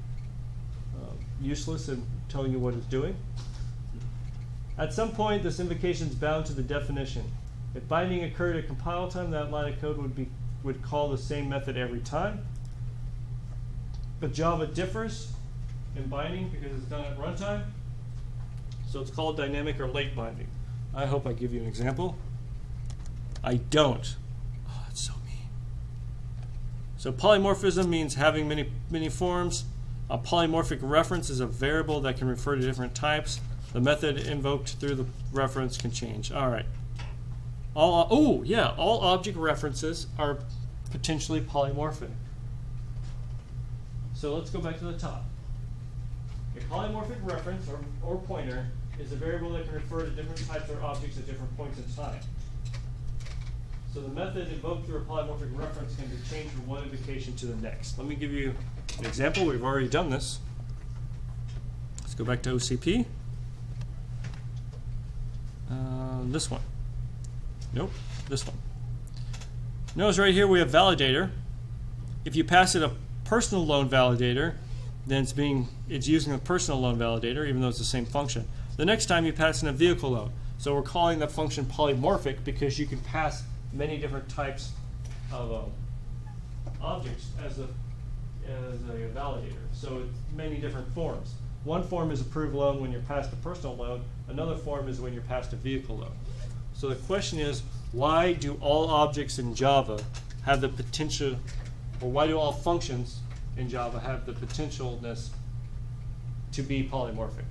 useless in telling you what it's doing. At some point, this invocation is bound to the definition. If binding occurred at compile time, that line of code would call the same method every time. But Java differs in binding because it's done at runtime. So it's called dynamic or late binding. I hope I give you an example. I don't. Oh, that's so mean. So polymorphism means having many forms. A polymorphic reference is a variable that can refer to different types. The method invoked through the reference can change. All right. All object references are potentially polymorphic. So let's go back to the top. A polymorphic reference or pointer is a variable that can refer to different types or objects at different points in time. So the method invoked through a polymorphic reference can be changed from one invocation to the next. Let me give you an example. We've already done this. Let's go back to OCP. This one. Nope, this one. Notice right here we have validator. If you pass it a personal loan validator, then it's using a personal loan validator, even though it's the same function. The next time you pass in a vehicle loan. So we're calling that function polymorphic because you can pass many different types of objects as a validator. So it's many different forms. One form is approved loan when you're past a personal loan. Another form is when you're past a vehicle loan. So the question is, why do all objects in Java have the potential, or why do all functions in Java have the potentialness to be polymorphic?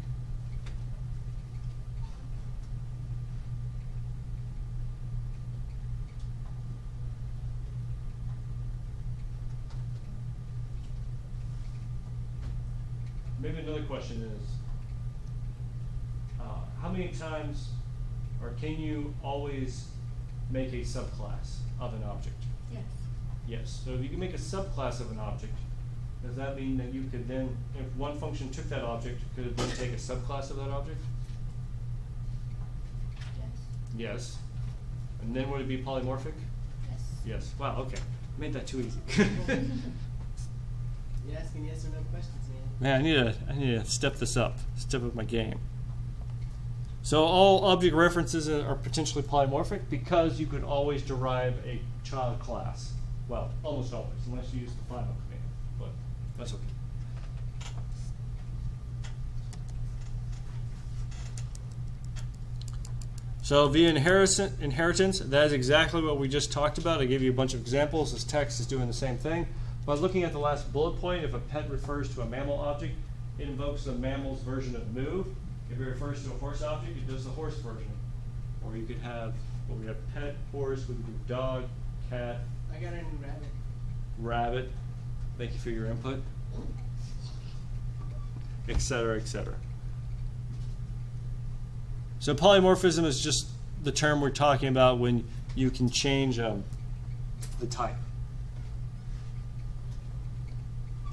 Maybe another question is, how many times, or can you always make a subclass of an object?
Yes.
Yes. So if you can make a subclass of an object, does that mean that you could then, if one function took that object, could it then take a subclass of that object?
Yes.
Yes. And then would it be polymorphic?
Yes.
Yes. Wow, okay. Made that too easy.
You're asking yes or no questions, man.
Man, I need to step up my game. So all object references are potentially polymorphic because you could always derive a child class. Well, almost always, unless you use the final command, but that's okay. So via inheritance, that is exactly what we just talked about. I gave you a bunch of examples. This text is doing the same thing. But looking at the last bullet point, if a pet refers to a mammal object, it invokes the mammal's version of move. If it refers to a horse object, it does the horse version. Or you could have, well, we have pet, horse, we could do dog, cat.
I got a new rabbit.
Rabbit. Thank you for your input. Et cetera, et cetera. So polymorphism is just the term we're talking about when you can change the type.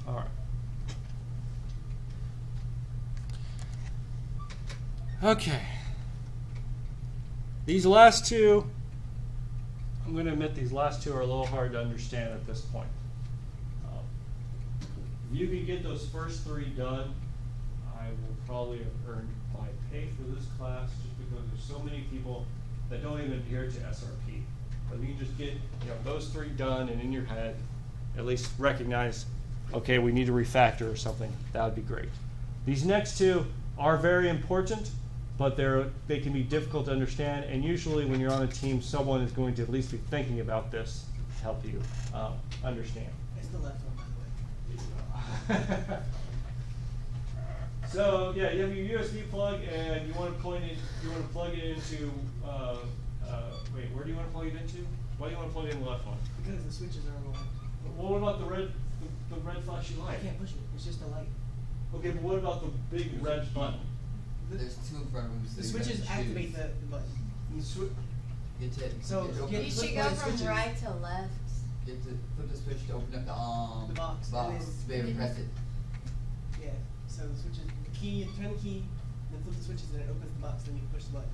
All right. Okay. These last two, I'm going to admit these last two are a little hard to understand at this point. If you can get those first three done, I will probably have earned my pay for this class just because there's so many people that don't even adhere to SRP. But if you can just get those three done and in your head, at least recognize, okay, we need to refactor or something, that would be great. These next two are very important, but they can be difficult to understand, and usually when you're on a team, someone is going to at least be thinking about this to help you understand.
It's the left one, by the way.
So yeah, you have your USB plug, and you want to plug it into. Wait, where do you want to plug it into? Why do you want to plug it in the left one?
Because the switches are on.
Well, what about the red flashy
I
light?
can't push it. It's just a light.
Okay, but what about the big red button?
There's two in front of him. So
The
you
switches
have to
activate
choose.
the button.
Get to
So,
get to
get-
You
flip
should
one
go
of the
from
switches.
right to left.
get to flip the switch to open up
The box, and then-
to be able to press it.
Yeah. So the switches, the key, you turn the key, then flip the switches, and it opens the box. Then you push the button.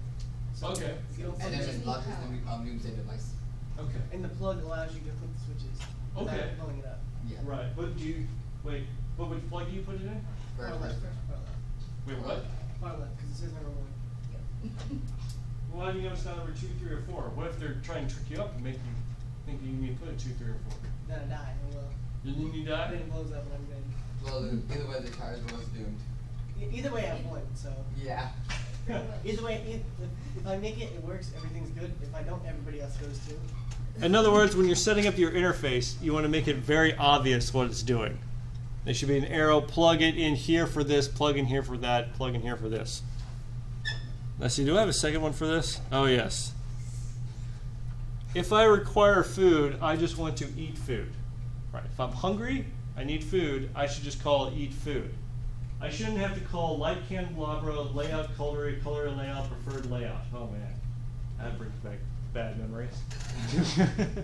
So
Okay.
If you don't
And
flip
then
it,
it locks and we use a device.
Okay.
and the plug allows you to flip the switches without
Okay.
blowing it up.
Yeah.
Right, but what which plug do you put it in?
First,
Far left.
first.
Far left.
Wait, what?
Far left, because it says number one.
Well, how do you know it's not number 2, 3, or 4? What if they're trying to trick you up and make you think you need to put a 2, 3, or 4?
Then I die. Oh well.
Didn't you die?
Then it blows up when I'm dead.
Well, either way, the car is almost doomed.
Either way, I won. So
Yeah.
either way, if I make it, it works. Everything's good. If I don't, everybody else goes too.
In other words, when you're setting up your interface, you want to make it very obvious what it's doing. There should be an arrow, plug it in here for this, plug in here for that, plug in here for this. Let's see, do I have a second one for this? Oh, yes. If I require food, I just want to eat food. Right. If I'm hungry, I need food, I should just call it eat food. I shouldn't have to call light candelabra, layout, color layout, preferred layout. Oh, man. That brings back bad memories.
Okay,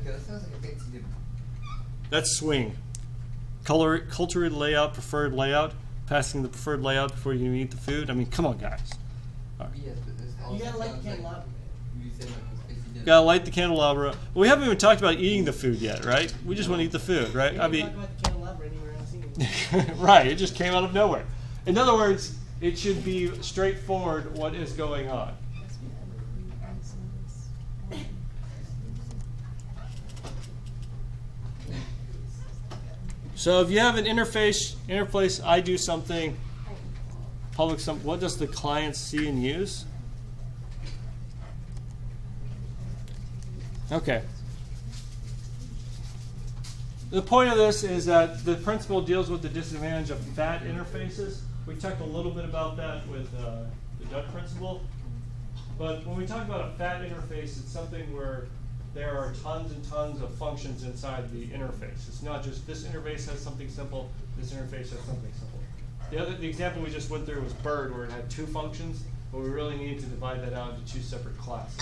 that sounds like a big to do.
That's swing. Culture layout, preferred layout, passing the preferred layout before you eat the food. I mean, come on, guys. All right.
Yes, but this also
You gotta light the
sounds like
candelabra, man.
you said like a spacey dinner.
Gotta light the candelabra. Well, we haven't even talked about eating the food yet, right? We just want to eat the food, right?
You
I
didn't
mean,
talk about the candelabra anywhere else either.
right. It just came out of nowhere. In other words, it should be straightforward what is going on. So if you have an interface, I do something, what does the client see and use? Okay. The point of this is that the principle deals with the disadvantage of fat interfaces. We talked a little bit about that with the duck principle. But when we talk about a fat interface, it's something where there are tons and tons of functions inside the interface. It's not just this interface has something simple, this interface has something simple. The example we just went through was bird, where it had 2 functions, but we really needed to divide that out into 2 separate classes.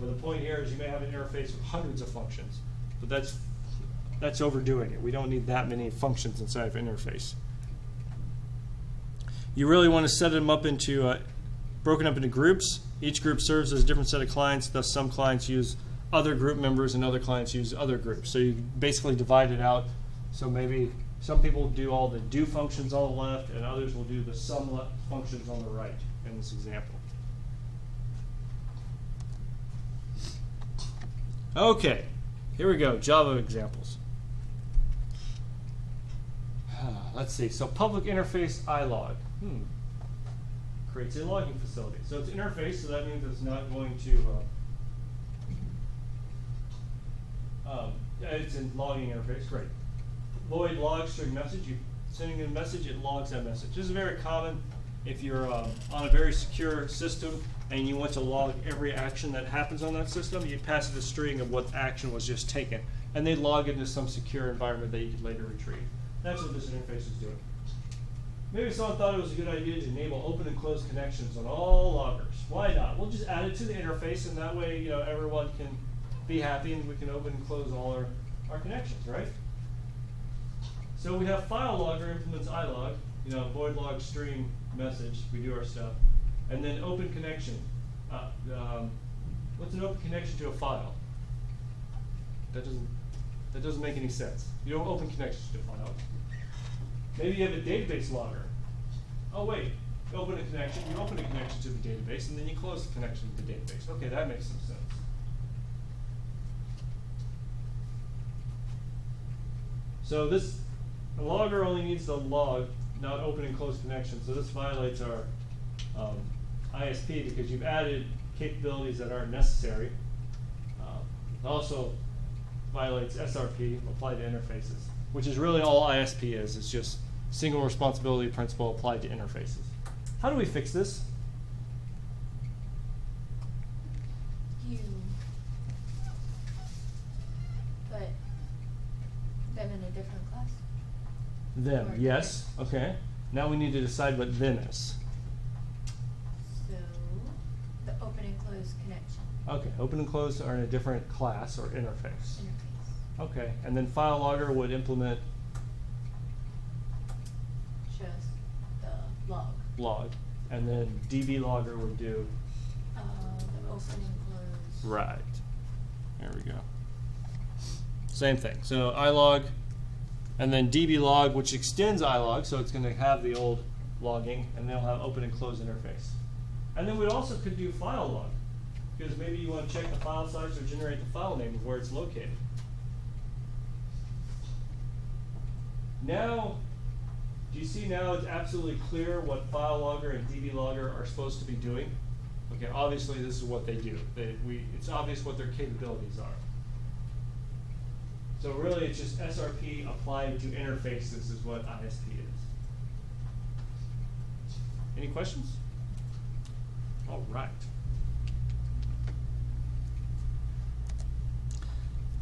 Well, the point here is you may have an interface with hundreds of functions, but that's overdoing it. We don't need that many functions inside of an interface. You really want to set them up into broken up into groups. Each group serves as a different set of clients. Thus, some clients use other group members and other clients use other groups. So you basically divide it out. So maybe some people do all the do functions on the left, and others will do the sum functions on the right in this example. Okay, here we go, Java examples. Let's see, so public interface ilog. Creates a logging facility. So it's interface, so that means it's not going to, it's a logging interface, great. Void log string message, you're sending a message, it logs that message. This is very common if you're on a very secure system and you want to log every action that happens on that system. You pass it a string of what action was just taken, and they log it into some secure environment that you can later retrieve. That's what this interface is doing. maybe someone thought it was a good idea to enable open and close connections on all loggers. Why not? We'll just add it to the interface, and that way, you know, everyone can be happy, and we can open and close all our connections, right? So we have file logger implements ilog, you know, void log stream message. We do our stuff, and then open connection. What's an open connection to a file? That doesn't make any sense. You don't open connections to a file. Maybe you have a database logger. Oh wait, you open a connection to the database, and then you close the connection to the database. Okay, that makes some sense. So a logger only needs to log, not open and close connections. So this violates our ISP because you've added capabilities that aren't necessary. It also violates SRP, applied to interfaces, which is really all ISP is. It's just single responsibility principle applied to interfaces. How do we fix this?
You put them in a different class.
Them,
Or
yes. Okay. Now we need to decide what them is.
So the open and close connection
Okay, open and close are in a different class or interface.
interface
Okay, and then file logger would implement
shows the
log, and then DB logger would do
the open and close.
right. There we go. Same thing. So ilog, and then DB log, which extends ilog, so it's going to have the old logging, and they'll have open and close interface. And then we also could do file log, because maybe you want to check the file size or generate the file name of where it's located. Now, do you see now it's absolutely clear what file logger and DB logger are supposed to be doing? Okay, obviously this is what they do. It's obvious what their capabilities are. So really it's just SRP applied to interfaces is what ISP is. Any questions? All right.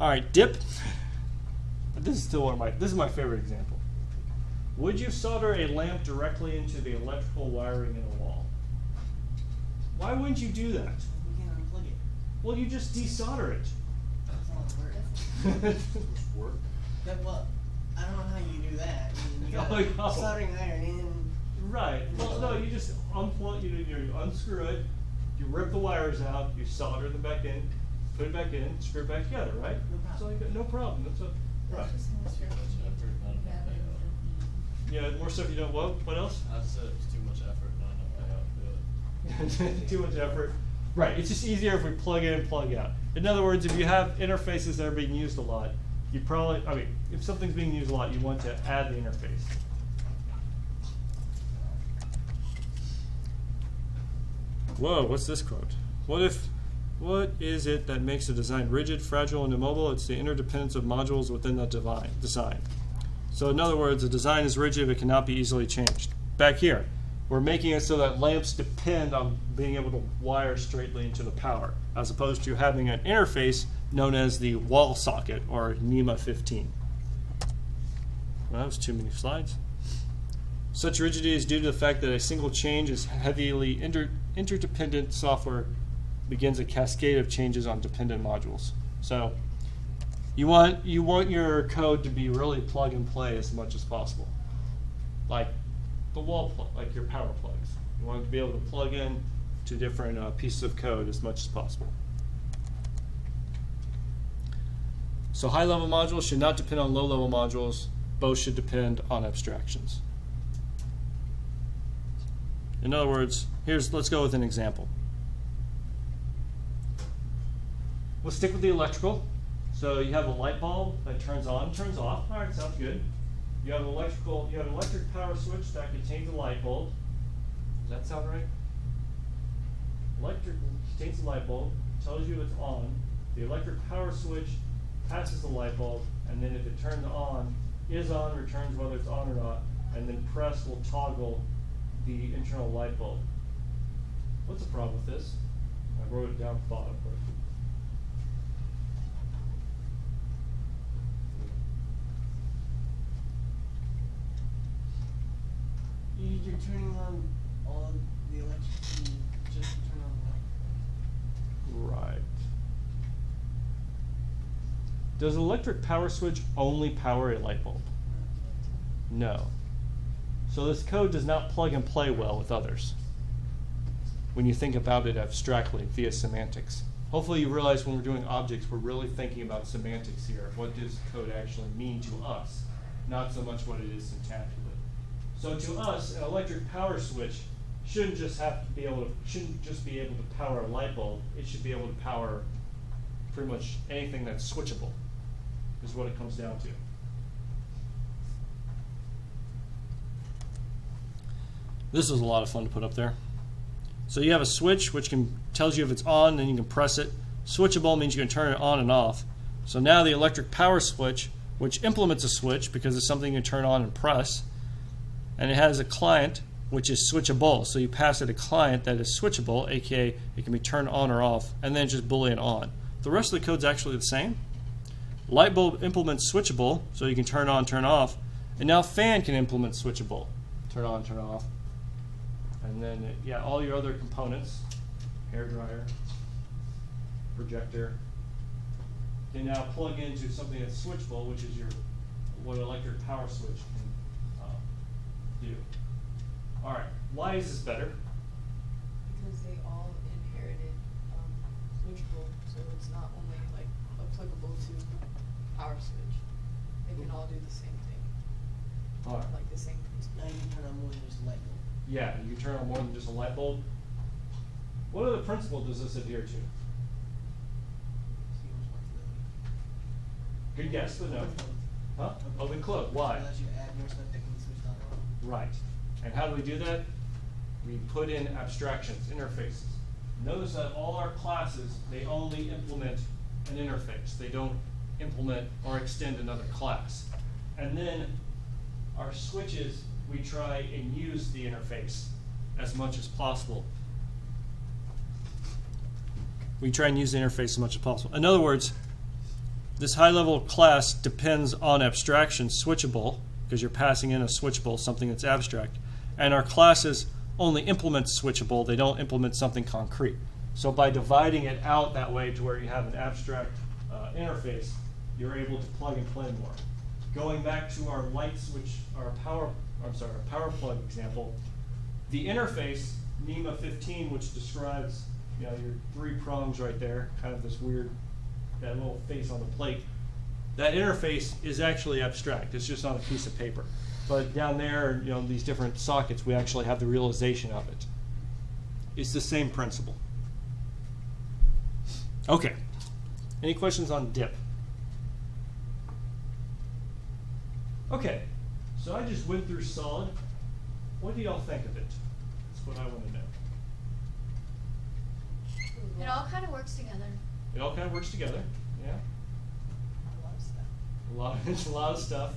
All right, dip. This is still this is my favorite example. Would you solder a lamp directly into the electrical wiring in a wall? Why wouldn't you do that?
We can't unplug it.
Well, you just desolder it.
That's not work.
Work.
That well, I don't know how you do that. I mean, you got
Oh, no.
soldering iron in.
Right. Well, no, you just unplug. You unscrew it. You rip the wires out. You solder them back in. Put it back in. Screw it back together. Right.
No problem.
So you got no problem. That's a right. Yeah, more stuff you don't. What else?
I said it's too much effort, not enough payout to do it.
Too much effort. Right. It's just easier if we plug in and plug out. In other words, if you have interfaces that are being used a lot, you probably, if something's being used a lot, you want to add the interface. Whoa, what's this quote? What is it that makes a design rigid, fragile, and immobile? It's the interdependence of modules within the design. So in other words, a design is rigid, it cannot be easily changed. Back here, we're making it so that lamps depend on being able to wire straightly into the power, as opposed to having an interface known as the wall socket, or NEMA 15. Well, that was too many slides. Such rigidity is due to the fact that a single change is heavily interdependent software begins a cascade of changes on dependent modules. So you want your code to be really plug and play as much as possible, like the wall plug, like your power plugs. You want it to be able to plug in to different pieces of code as much as possible. So high-level modules should not depend on low-level modules. Both should depend on abstractions. In other words, let's go with an example. We'll stick with the electrical. So you have a light bulb that turns on, turns off. All right, sounds good. You have an electric power switch that contains a light bulb. Does that sound right? Electric contains a light bulb, tells you it's on. The electric power switch passes the light bulb, and then if it turns on, returns whether it's on or not, and then press will toggle the internal light bulb. What's the problem with this? I wrote it down at the bottom.
you're turning on all the electricity just to turn on the light.
Right. Does an electric power switch only power a light bulb? No. So this code does not plug and play well with others when you think about it abstractly via semantics. Hopefully you realize when we're doing objects, we're really thinking about semantics here. What does code actually mean to us, not so much what it is syntactically. So to us, an electric power switch shouldn't just be able to power a light bulb. It should be able to power pretty much anything that's switchable, is what it comes down to. This is a lot of fun to put up there. So you have a switch which tells you if it's on, then you can press it. Switchable means you can turn it on and off. So now the electric power switch, which implements a switch because it's something you can turn on and press, and it has a client which is switchable. So you pass it a client that is switchable, aka it can be turned on or off, and then just Boolean on. The rest of the code's actually the same. Light bulb implements switchable, so you can turn on, turn off, and now fan can implement switchable, turn on, turn off. And then, yeah, all your other components, hair dryer, projector, can now plug into something that's switchable, which is what an electric power switch can do. All right, why is this better?
Because they all inherited switchable, so it's not only like applicable to power switch. They can all do the same thing,
All right.
like the same principle.
Now you can turn on more than just a light bulb.
Yeah, you can turn on more than just a light bulb. What other principle does this adhere to?
Single responsibility.
Good guess, but no.
Open close.
Huh? Open close. Why?
It allows you to add more stuff that can be switched on and off.
Right. And how do we do that? We put in abstractions, interfaces. Notice that all our classes, they only implement an interface. They don't implement or extend another class. And then our switches, we try and use the interface as much as possible. We try and use the interface as much as possible. In other words, this high-level class depends on abstraction, switchable, because you're passing in a switchable, something that's abstract. And our classes only implement switchable. They don't implement something concrete. So by dividing it out that way to where you have an abstract interface, you're able to plug and play more. Going back to our light switch, our power plug example, the interface, NEMA 15, which describes your 3 prongs right there, kind of this weird, that little face on the plate, that interface is actually abstract. It's just on a piece of paper. But down there, these different sockets, we actually have the realization of it. It's the same principle. Okay. Any questions on dip? Okay. So I just went through solid. What do y'all think of it? That's what I want to know.
It all kind of works together.
It all kind of works together. Yeah.
A lot of stuff.
It's a lot of stuff.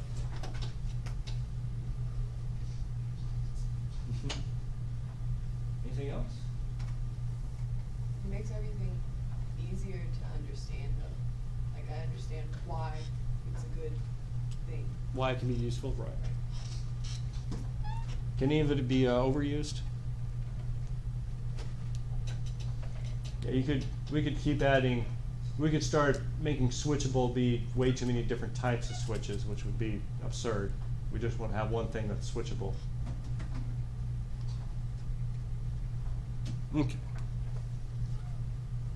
Anything else?
It makes everything easier to understand though. Like I understand why it's a good thing.
Why it can be useful, right? Can any of it be overused? Yeah, we could keep adding. We could start making switchable be way too many different types of switches, which would be absurd. We just want to have one thing that's switchable. Okay.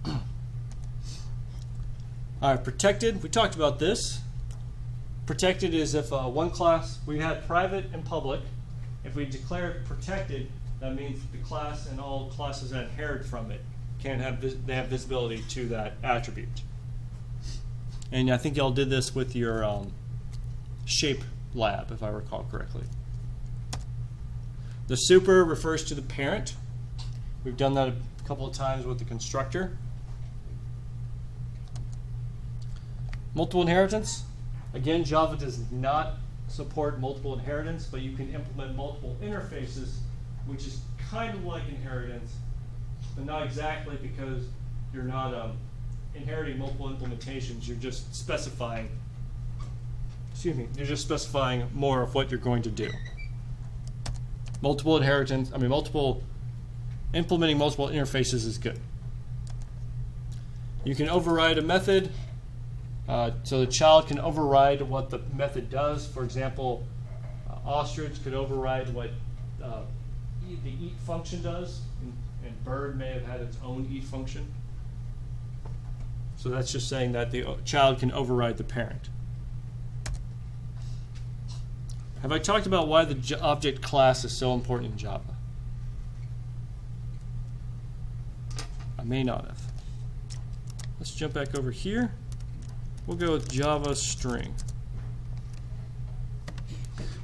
All right, protected. We talked about this. Protected is if one class, we had private and public. If we declare it protected, that means the class and all classes that inherit from it they have visibility to that attribute. And I think y'all did this with your shape lab, if I recall correctly. The super refers to the parent. We've done that a couple of times with the constructor. Multiple inheritance. Again, Java does not support multiple inheritance, but you can implement multiple interfaces, which is kind of like inheritance, but not exactly, because you're not inheriting multiple implementations. You're just specifying. You're just specifying more of what you're going to do. multiple inheritance, implementing multiple interfaces is good. You can override a method, so the child can override what the method does. For example, ostrich could override what the eat function does, and bird may have had its own eat function. So that's just saying that the child can override the parent. Have I talked about why the object class is so important in Java? I may not have. Let's jump back over here. We'll go with Java string.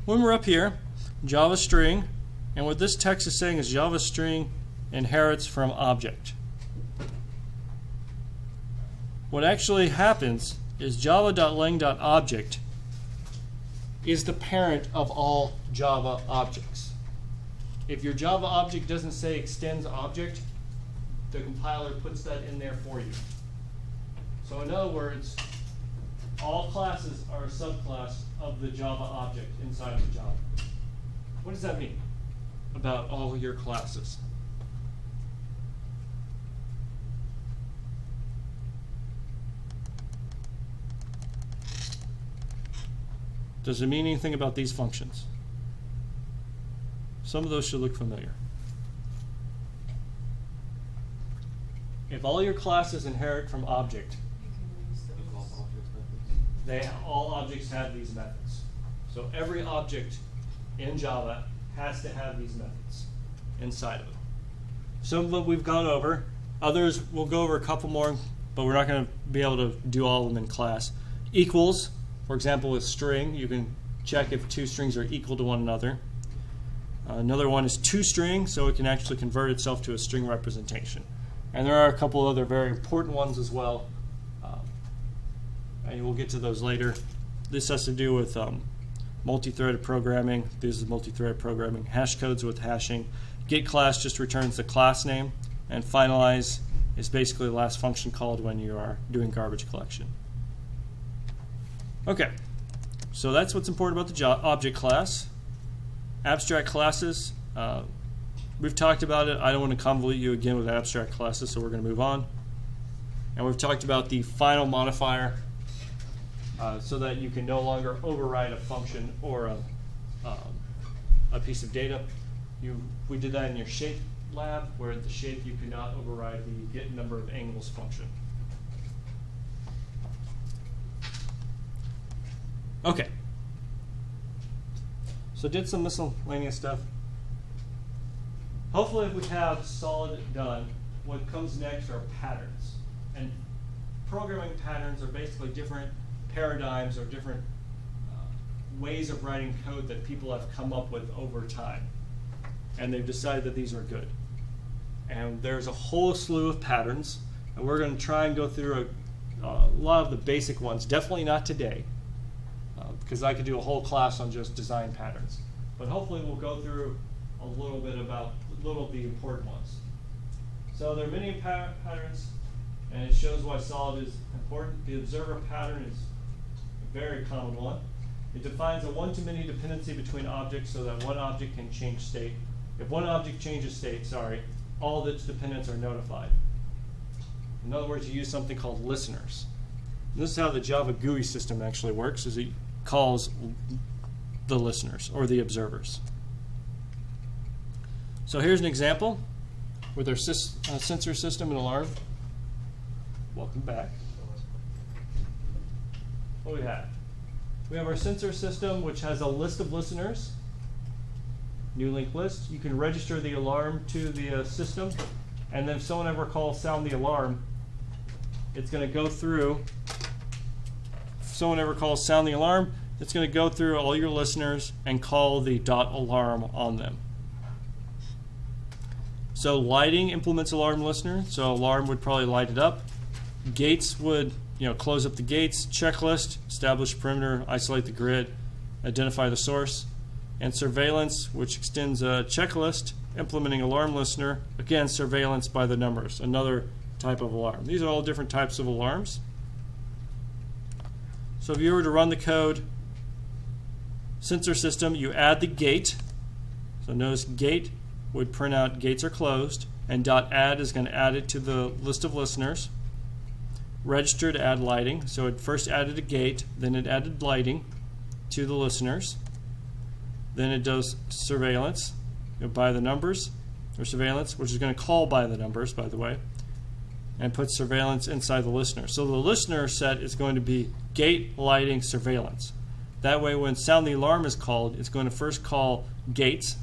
When we're up here, Java string, and what this text is saying is Java string inherits from object. What actually happens is java.lang.object is the parent of all Java objects. If your Java object doesn't say extends object, the compiler puts that in there for you. So in other words, all classes are a subclass of the Java object inside of Java. What does that mean about all your classes? Does it mean anything about these functions? Some of those should look familiar. If all your classes inherit from object, all objects have these methods. So every object in Java has to have these methods inside of it. Some of them we've gone over. Others we'll go over a couple more, but we're not going to be able to do all of them in class. Equals, for example, with string, you can check if two strings are equal to one another. Another one is toString, so it can actually convert itself to a string representation. And there are a couple other very important ones as well, and we'll get to those later. This has to do with multi-threaded programming. This is multi-threaded programming. Hash codes with hashing. Get class just returns the class name, and finalize is basically the last function called when you are doing garbage collection. Okay, so that's what's important about the object class. Abstract classes, we've talked about it. I don't want to convolute you again with abstract classes, so we're going to move on. And we've talked about the final modifier, so that you can no longer override a function or a piece of data. We did that in your shape lab, where the shape you cannot override the get number of angles function. Okay. So did some miscellaneous stuff. Hopefully if we have solid done, what comes next are patterns. And programming patterns are basically different paradigms or different ways of writing code that people have come up with over time. And they've decided that these are good. And there's a whole slew of patterns, and we're going to try and go through a lot of the basic ones. Definitely not today, because I could do a whole class on just design patterns. But hopefully we'll go through a little bit about of the important ones. So there are many patterns, and it shows why solid is important. The observer pattern is a very common one. It defines a one-to-many dependency between objects so that one object can change state. If one object changes state, all of its dependents are notified. In other words, you use something called listeners. And this is how the Java GUI system actually works, is it calls the listeners or the observers. So here's an example with our sensor system and alarm. Welcome back. What do we have? We have our sensor system, which has a list of listeners. New linked list. You can register the alarm to the system, and then if someone ever calls sound the alarm, it's going to go through. If someone ever calls sound the alarm, it's going to go through all your listeners and call the .alarm on them. So lighting implements alarm listener. So alarm would probably light it up. Gates would close up the gates. Checklist, establish perimeter, isolate the grid, identify the source. And surveillance, which extends a checklist, implementing alarm listener. Again, surveillance by the numbers, another type of alarm. These are all different types of alarms. So if you were to run the code, sensor system, you add the gate. So notice gate would print out gates are closed, and .add is going to add it to the list of listeners. Register to add lighting. So it first added a gate, then it added lighting to the listeners. Then it does surveillance, by the numbers, or surveillance, which is going to call by the numbers, by the way, and put surveillance inside the listener. So the listener set is going to be gate, lighting, surveillance. That way when sound the alarm is called, it's going to first call gates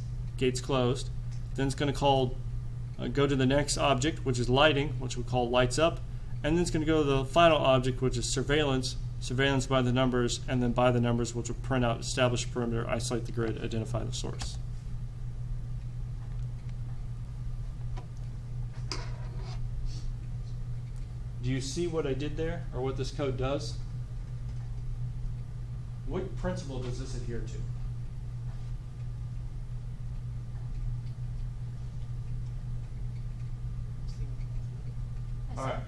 closed, then it's going to call, go to the next object, which is lighting, which we call lights up, and then it's going to go to the final object, which is surveillance by the numbers, and then by the numbers, which will print out establish perimeter, isolate the grid, identify the source. Do you see what I did there, or what this code does? What principle does this adhere to? All right.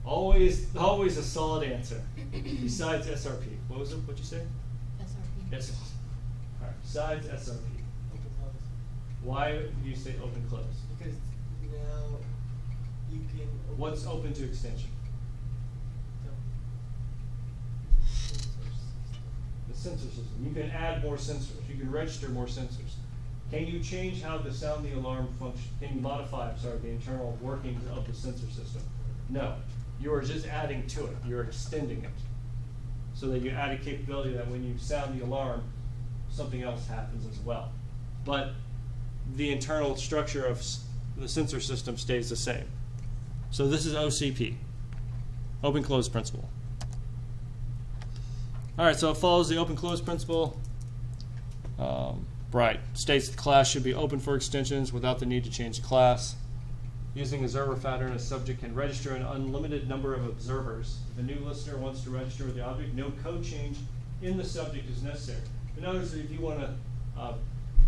Always a solid answer. Besides SRP. What was it? What'd you say?
SRP.
Yes. All right. Besides SRP.
Open close.
Why do you say open close?
Because now you can.
What's open to extension? The sensor system. You can add more sensors. You can register more sensors. Can you change how the sound the alarm function? Can you modify, the internal workings of the sensor system? No. You are just adding to it. You're extending it. So that you add a capability that when you sound the alarm, something else happens as well. But the internal structure of the sensor system stays the same. So this is OCP, open-close principle. All right, so it follows the open-close principle. Right, states the class should be open for extensions without the need to change the class. Using observer pattern, a subject can register an unlimited number of observers. If a new listener wants to register with the object, no code change in the subject is necessary. In other words, if you want to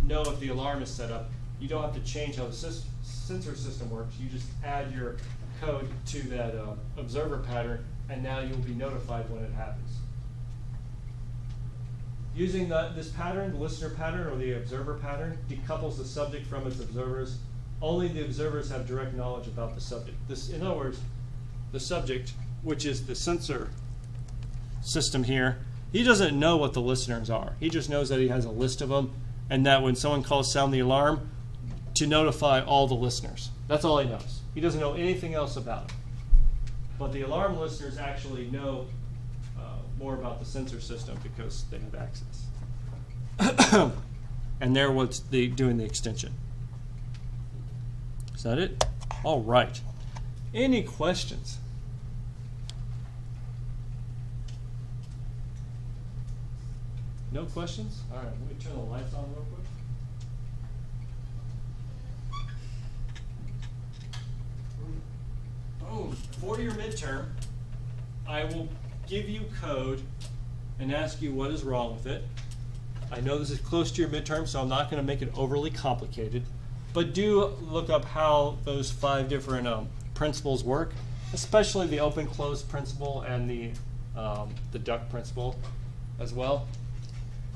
know if the alarm is set up, you don't have to change how the sensor system works. You just add your code to that observer pattern, and now you'll be notified when it happens. Using this pattern, the listener pattern or the observer pattern, decouples the subject from its observers. Only the observers have direct knowledge about the subject. In other words, the subject, which is the sensor system here, he doesn't know what the listeners are. He just knows that he has a list of them, and that when someone calls sound the alarm, to notify all the listeners. That's all he knows. He doesn't know anything else about it. But the alarm listeners actually know more about the sensor system because they have access. And they're what's doing the extension. Is that it? All right. Any questions? No questions? All right, let me turn the lights on real quick. Boom. For your midterm, I will give you code and ask you what is wrong with it. I know this is close to your midterm, so I'm not going to make it overly complicated. But do look up how those 5 different principles work, especially the open-close principle and the duck principle as well,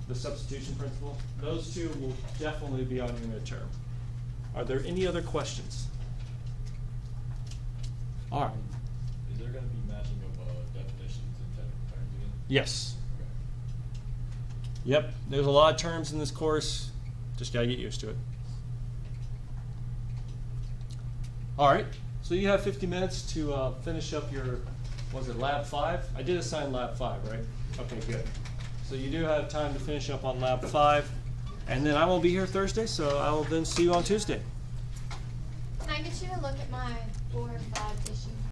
the substitution principle. Those 2 will definitely be on your midterm. Are there any other questions? All right.
Is there going to be matching of definitions and technical terms again?
Yes.
Okay.
Yep. There's a lot of terms in this course. Just got to get used to it. All right. So you have 50 minutes to finish up your, was it Lab 5? I did assign Lab 5, right? Okay, good. So you do have time to finish up on Lab 5. And then I won't be here Thursday, so I will then see you on Tuesday.
Can I get you to look at my 4 and 5 issue?